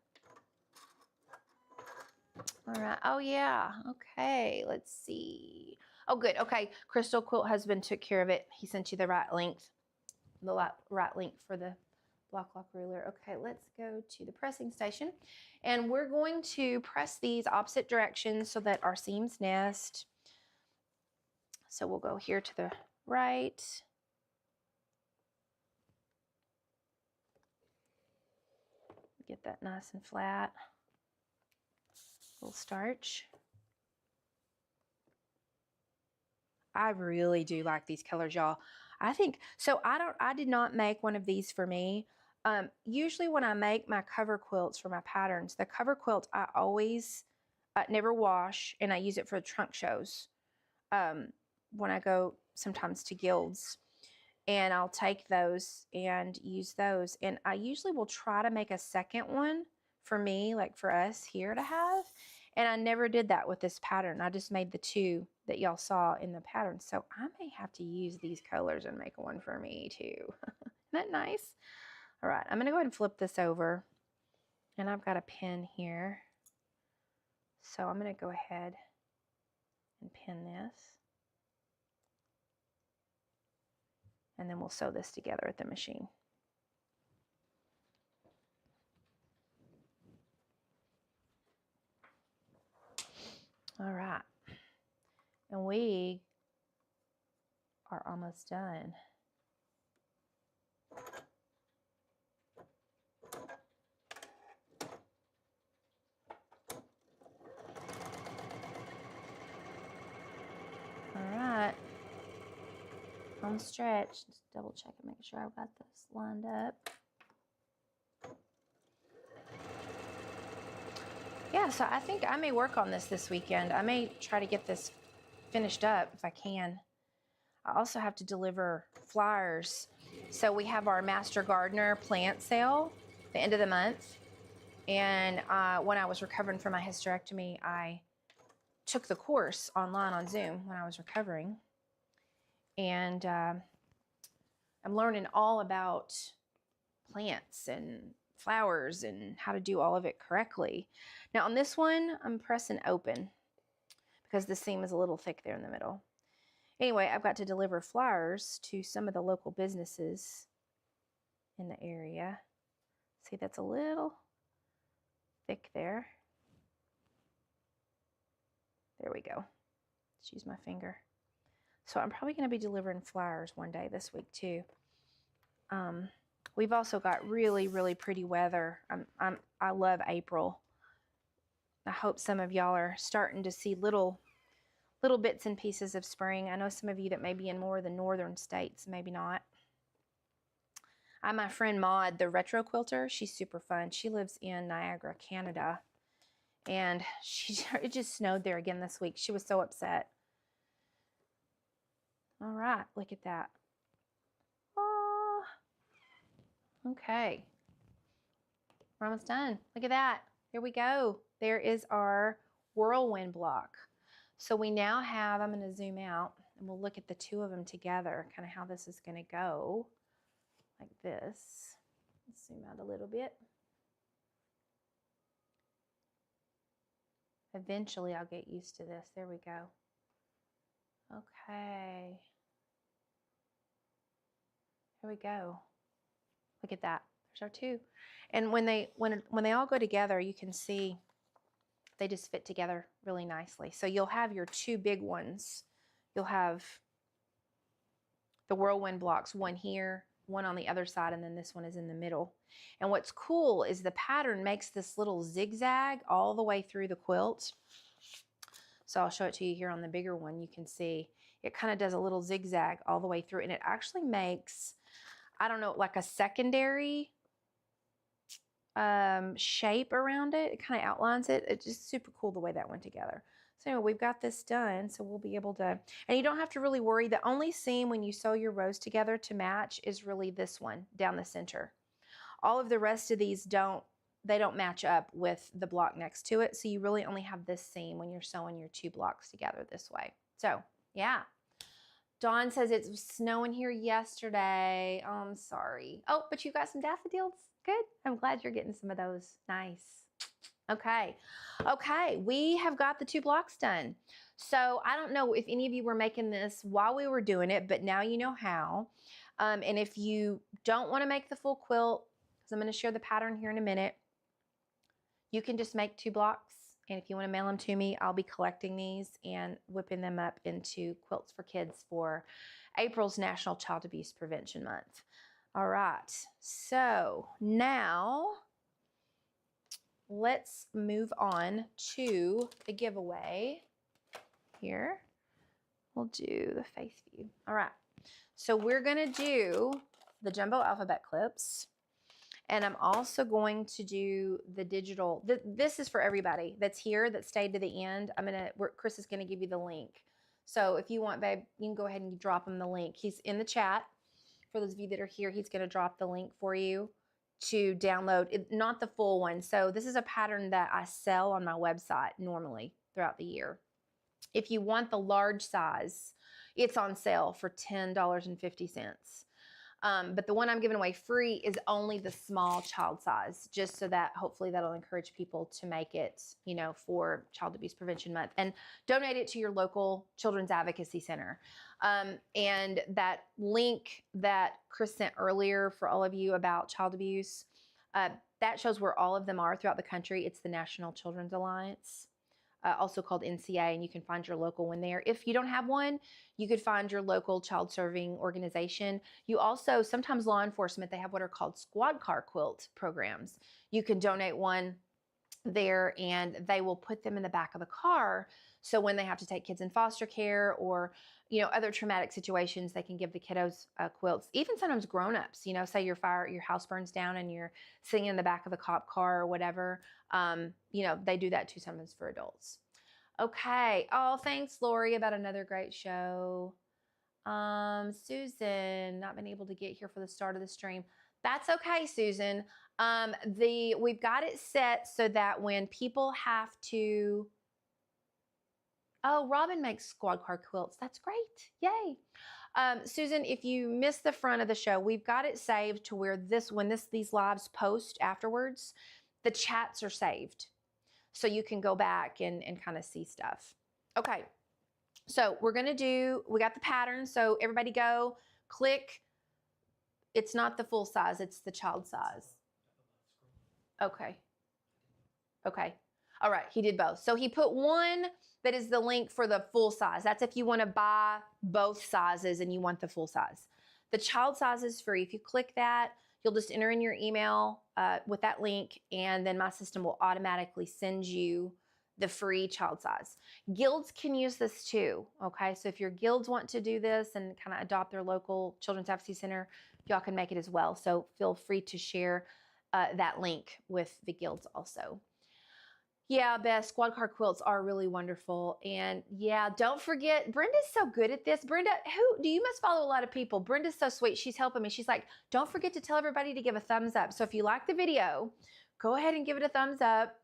All right. Oh, yeah. Okay. Let's see. Oh, good. Okay. Crystal Quilt Husband took care of it. He sent you the right length, the right length for the block lock ruler. Okay. Let's go to the pressing station, and we're going to press these opposite directions so that our seams nest. So we'll go here to the right. Get that nice and flat. A little starch. I really do like these colors, y'all. I think so. I did not make one of these for me. Usually when I make my cover quilts for my patterns, the cover quilt I always never wash, and I use it for trunk shows. When I go sometimes to guilds, and I'll take those and use those. And I usually will try to make a second one for me, like for us here to have. And I never did that with this pattern. I just made the two that y'all saw in the pattern. So I may have to use these colors and make one for me too. Isn't that nice? All right, I'm gonna go ahead and flip this over. And I've got a pin here. So I'm gonna go ahead and pin this. And then we'll sew this together at the machine. All right, and we are almost done. All right, home stretch. Just double check and make sure I've got this lined up. Yeah, so I think I may work on this weekend. I may try to get this finished up if I can. I also have to deliver flyers. So we have our Master Gardener plant sale the end of the month. And when I was recovering from my hysterectomy, I took the course online on Zoom when I was recovering. And I'm learning all about plants and flowers and how to do all of it correctly. Now on this one, I'm pressing open because the seam is a little thick there in the middle. Anyway, I've got to deliver flyers to some of the local businesses in the area. See, that's a little thick there. There we go. Let's use my finger. So I'm probably going to be delivering flyers one day this week too. We've also got really, really pretty weather. I love April. I hope some of y'all are starting to see little bits and pieces of spring. I know some of you that may be in more of the northern states, maybe not. My friend Maud, the retro quilter, she's super fun. She lives in Niagara, Canada. And it just snowed there again this week. She was so upset. All right, look at that. Oh, okay. We're almost done. Look at that. There we go. There is our Whirlwind block. So we now have, I'm going to zoom out and we'll look at the two of them together, kind of how this is going to go. Like this. Let's zoom out a little bit. Eventually I'll get used to this. There we go. Okay. Here we go. Look at that. There's our two. And when they all go together, you can see they just fit together really nicely. So you'll have your two big ones. You'll have the Whirlwind blocks, one here, one on the other side, and then this one is in the middle. And what's cool is the pattern makes this little zigzag all the way through the quilt. So I'll show it to you here on the bigger one. You can see it kind of does a little zigzag all the way through, and it actually makes, I don't know, like a secondary shape around it. It kind of outlines it. It's just super cool the way that went together. So anyway, we've got this done, so we'll be able to, and you don't have to really worry. The only seam when you sew your rows together to match is really this one down the center. All of the rest of these don't match up with the block next to it, so you really only have this seam when you're sewing your two blocks together this way. So yeah. Dawn says it was snowing here yesterday. Oh, I'm sorry. Oh, but you got some daffodils. Good. I'm glad you're getting some of those. Nice. Okay. Okay. We have got the two blocks done. So I don't know if any of you were making this while we were doing it, but now you know how. And if you don't want to make the full quilt, because I'm going to share the pattern here in a minute, you can just make two blocks And if you want to mail them to me, I'll be collecting these and whipping them up into quilts for kids for April's National Child Abuse Prevention Month. All right, so now let's move on to the giveaway here. We'll do the face view. All right, so we're gonna do the jumbo alphabet clips. And I'm also going to do the digital. This is for everybody that's here, that stayed to the end. Chris is gonna give you the link. So if you want, babe, you can go ahead and drop him the link. He's in the chat. For those of you that are here, he's gonna drop the link for you to download, not the full one. So this is a pattern that I sell on my website normally throughout the year. If you want the large size, it's on sale for $10.50. But the one I'm giving away free is only the small child size, just so that hopefully that'll encourage people to make it, you know, for Child Abuse Prevention Month, and donate it to your local Children's Advocacy Center. And that link that Chris sent earlier for all of you about child abuse, that shows where all of them are throughout the country. It's the National Children's Alliance. Also called NCA, and you can find your local one there. If you don't have one, you could find your local child serving organization. You also, sometimes law enforcement, they have what are called squad car quilt programs. You can donate one there and they will put them in the back of the car. So when they have to take kids in foster care or, you know, other traumatic situations, they can give the kiddos quilts. Even sometimes grown-ups, you know, say your house burns down and you're sitting in the back of a cop car or whatever. You know, they do that too sometimes for adults. Okay. Oh, thanks, Lori, about another great show. Susan, not been able to get here for the start of the stream. That's okay, Susan. We've got it set so that when people have to, oh, Robin makes squad car quilts. That's great. Yay. Susan, if you missed the front of the show, we've got it saved to where these lives post afterwards, the chats are saved. So you can go back and kind of see stuff. Okay. So we got the pattern. So everybody go click. It's not the full size. It's the child size. Okay. Okay. All right. He did both. So he put one that is the link for the full size. That's if you want to buy both sizes and you want the full size. The child size is free. If you click that, you'll just enter in your email with that link, and then my system will automatically send you the free child size. Guilds can use this too, okay? So if your guilds want to do this and kind of adopt their local Children's Advocacy Center, y'all can make it as well. So feel free to share that link with the guilds also. Yeah, Beth, squad car quilts are really wonderful. And yeah, don't forget, Brenda's so good at this. Brenda, you must follow a lot of people. Brenda's so sweet. She's helping me. She's like, don't forget to tell everybody to give a thumbs up. So if you like the video, go ahead and give it a thumbs up.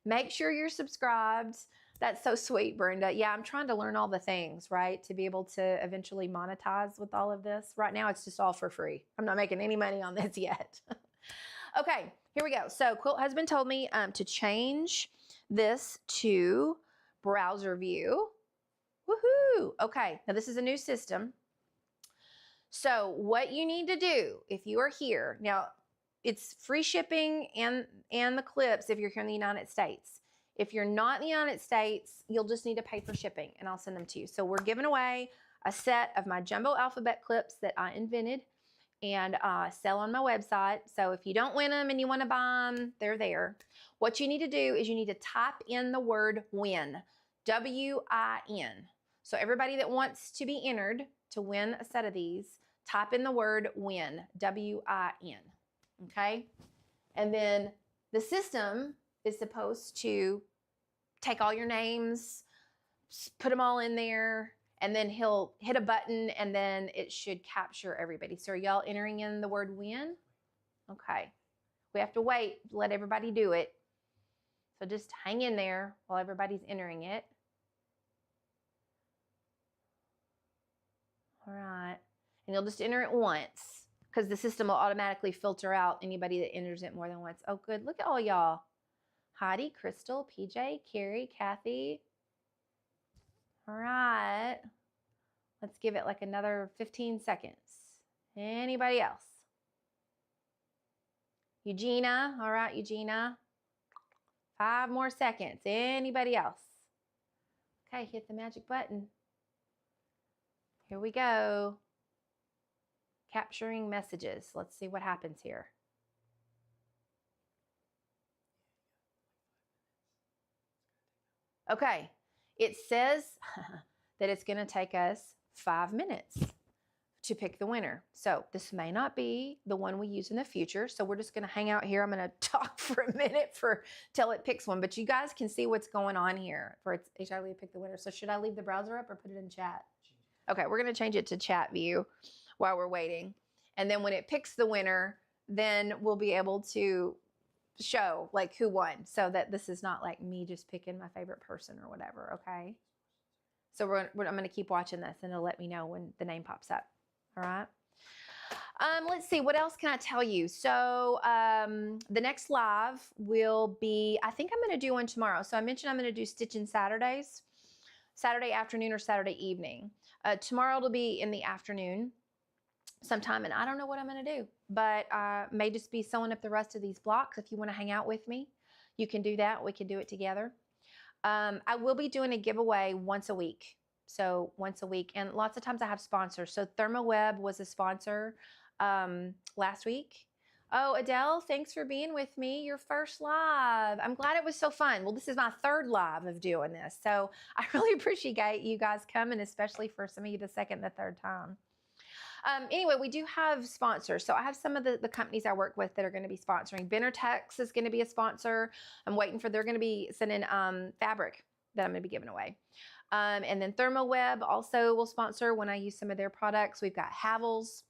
Make sure you're subscribed. That's so sweet, Brenda. Yeah, I'm trying to learn all the things, right? To be able to eventually monetize with all of this. Right now, it's just all for free. I'm not making any money on this yet. Okay, here we go. So Quilt Husband told me to change this to browser view. Woohoo! Okay, now this is a new system. So what you need to do if you are here, now it's free shipping and the clips if you're here in the United States. If you're not in the United States, you'll just need to pay for shipping and I'll send them to you. So we're giving away a set of my jumbo alphabet clips that I invented and sell on my website. So if you don't win them and you want to buy them, they're there. What you need to do is you need to type in the word win, W-I-N. So everybody that wants to be entered to win a set of these, type in the word win, W-I-N, okay? And then the system is supposed to take all your names, put them all in there, and then he'll hit a button and then it should capture everybody. So are y'all entering in the word win? Okay. We have to wait, let everybody do it. So just hang in there while everybody's entering it. All right. And you'll just enter it once because the system will automatically filter out anybody that enters it more than once. Oh, good. Look at all y'all. Heidi, Crystal, PJ, Carrie, Kathy. All right. Let's give it like another 15 seconds. Anybody else? Eugenia. All right, Eugenia. 5 more seconds. Anybody else? Okay, hit the magic button. Here we go. Capturing messages. Let's see what happens here. Okay, it says that it's going to take us 5 minutes to pick the winner. So this may not be the one we use in the future. So we're just going to hang out here. I'm going to talk for a minute till it picks one, but you guys can see what's going on here for it's HILE pick the winner. So should I leave the browser up or put it in chat? Okay, we're going to change it to chat view while we're waiting. And then when it picks the winner, then we'll be able to show like who won, so that this is not like me just picking my favorite person or whatever. Okay. So I'm going to keep watching this and it'll let me know when the name pops up. All right. Let's see, what else can I tell you? So the next live will be, I think I'm going to do one tomorrow. So I mentioned I'm going to do stitching Saturdays, Saturday afternoon or Saturday evening. Tomorrow it'll be in the afternoon sometime, and I don't know what I'm going to do, but may just be sewing up the rest of these blocks. If you want to hang out with me, you can do that. We can do it together. I will be doing a giveaway once a week. So once a week, and lots of times I have sponsors. So ThermoWeb was a sponsor last week. Oh, Adele, thanks for being with me. Your first live. I'm glad it was so fun. Well, this is my 3rd live of doing this. So I really appreciate you guys coming, especially for some of you the 2nd and the 3rd time. Anyway, we do have sponsors. So I have some of the companies I work with that are going to be sponsoring. Bennertex is going to be a sponsor. I'm waiting for, they're going to be sending fabric that I'm going to be giving away. And then ThermoWeb also will sponsor when I use some of their products. We've got Havel's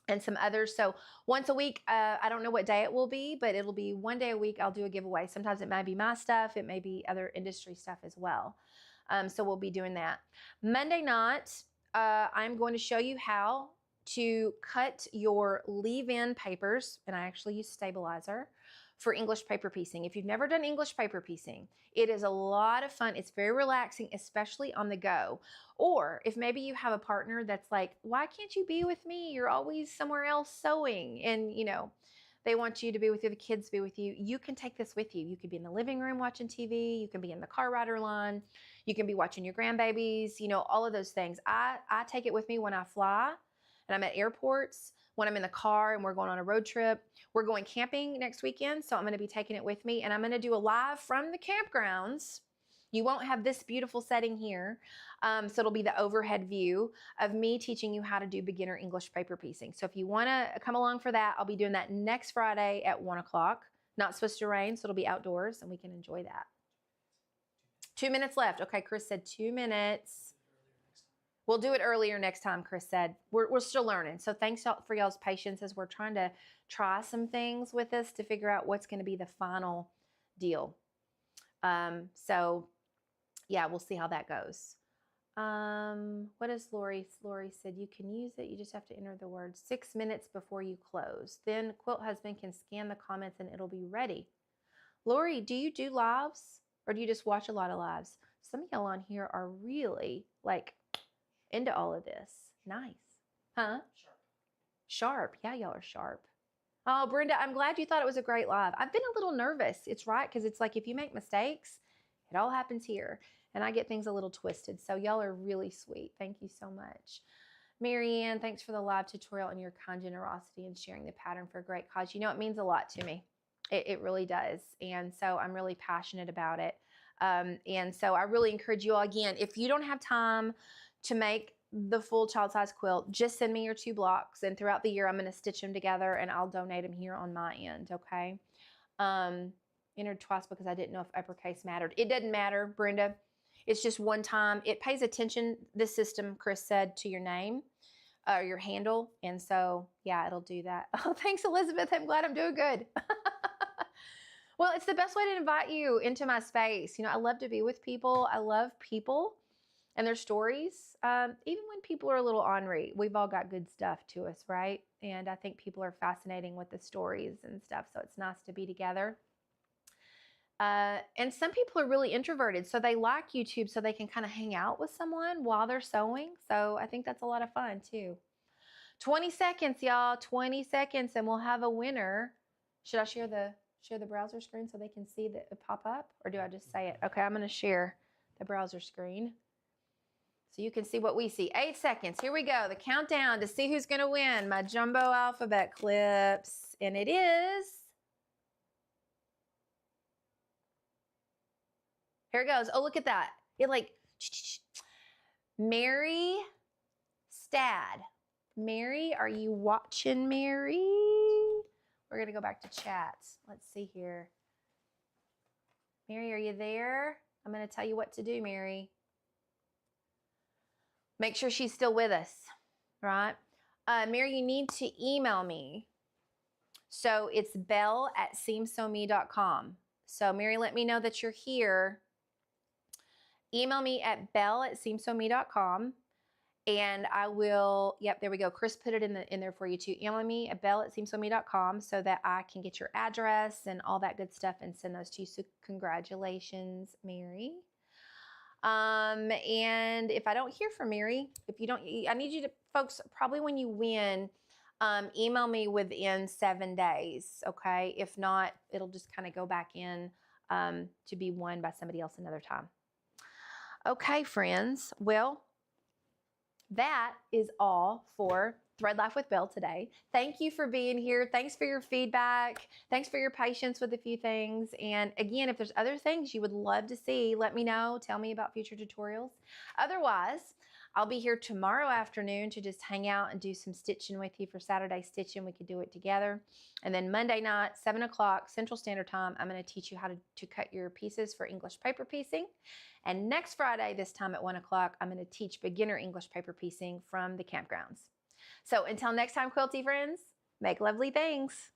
and some others. So once a week, I don't know what day it will be, but it'll be one day a week I'll do a giveaway. Sometimes it might be my stuff. It may be other industry stuff as well. So we'll be doing that. Monday night, I'm going to show you how to cut your leave-in papers, and I actually use stabilizer for English paper piecing. If you've never done English paper piecing, it is a lot of fun. It's very relaxing, especially on the go. Or if maybe you have a partner that's like, why can't you be with me? You're always somewhere else sewing, and you know, they want you to be with you, the kids be with you. You can take this with you. You could be in the living room watching TV. You can be in the car rider line. You can be watching your grandbabies, you know, all of those things. I take it with me when I fly and I'm at airports, when I'm in the car and we're going on a road trip. We're going camping next weekend, so I'm going to be taking it with me, and I'm going to do a live from the campgrounds. You won't have this beautiful setting here, so it'll be the overhead view of me teaching you how to do beginner English paper piecing. So if you want to come along for that, I'll be doing that next Friday at 1 o'clock. Not supposed to rain, so it'll be outdoors, and we can enjoy that. 2 minutes left. Okay, Chris said 2 minutes. We'll do it earlier next time, Chris said. We're still learning. So thanks for y'all's patience as we're trying to try some things with this to figure out what's going to be the final deal. So yeah, we'll see how that goes. What is Lori? Lori said you can use it. You just have to enter the word 6 minutes before you close. Then Quilt Husband can scan the comments and it'll be ready. Lori, do you do lives or do you just watch a lot of lives? Some of y'all on here are really like into all of this. Nice. Huh? Sharp. Yeah, y'all are sharp. Oh, Brenda, I'm glad you thought it was a great live. I've been a little nervous. It's right, because it's like if you make mistakes, it all happens here. And I get things a little twisted. So y'all are really sweet. Thank you so much. Marianne, thanks for the live tutorial and your kind generosity and sharing the pattern for a great cause. You know, it means a lot to me. It really does. And so I'm really passionate about it. And so I really encourage you all, again, if you don't have time to make the full child size quilt, just send me your 2 blocks, and throughout the year I'm going to stitch them together and I'll donate them here on my end. Okay. Entered twice because I didn't know if uppercase mattered. It doesn't matter, Brenda. It's just one time. It pays attention, this system, Chris said, to your name or your handle. And so yeah, it'll do that. Oh, thanks, Elizabeth. I'm glad I'm doing good. Well, it's the best way to invite you into my space. You know, I love to be with people. I love people and their stories. Even when people are a little ornery, we've all got good stuff to us, right? And I think people are fascinating with the stories and stuff. So it's nice to be together. And some people are really introverted, so they like YouTube so they can kind of hang out with someone while they're sewing. So I think that's a lot of fun too. 20 seconds, y'all, 20 seconds, and we'll have a winner. Should I share the share the browser screen so they can see that it pop up? Or do I just say it? Okay, I'm going to share the browser screen so you can see what we see. 8 seconds. Here we go. The countdown to see who's going to win my jumbo alphabet clips. And it is... Here it goes. Oh, look at that. It like... Mary Stad. Mary, are you watching, Mary? We're going to go back to chats. Let's see here. Mary, are you there? I'm going to tell you what to do, Mary. Make sure she's still with us, right? Mary, you need to email me. So it's belle@seemsome.com. So Mary, let me know that you're here. Email me at belle@seemsome.com. And I will, yep, there we go. Chris put it in there for you too. Email me at belle@seemsome.com so that I can get your address and all that good stuff and send those to you. So congratulations, Mary. And if I don't hear from Mary, I need you to, folks, probably when you win, email me within 7 days, okay? If not, it'll just kind of go back in to be won by somebody else another time. Okay, friends. Well, that is all for Thread Life with Belle today. Thank you for being here. Thanks for your feedback. Thanks for your patience with a few things. And again, if there's other things you would love to see, let me know. Tell me about future tutorials. Otherwise, I'll be here tomorrow afternoon to just hang out and do some stitching with you for Saturday stitching. We could do it together. And then Monday night, 7 o'clock Central Standard Time, I'm going to teach you how to cut your pieces for English paper piecing. And next Friday, this time at 1 o'clock, I'm going to teach beginner English paper piecing from the campgrounds. So until next time, quilty friends, make lovely things.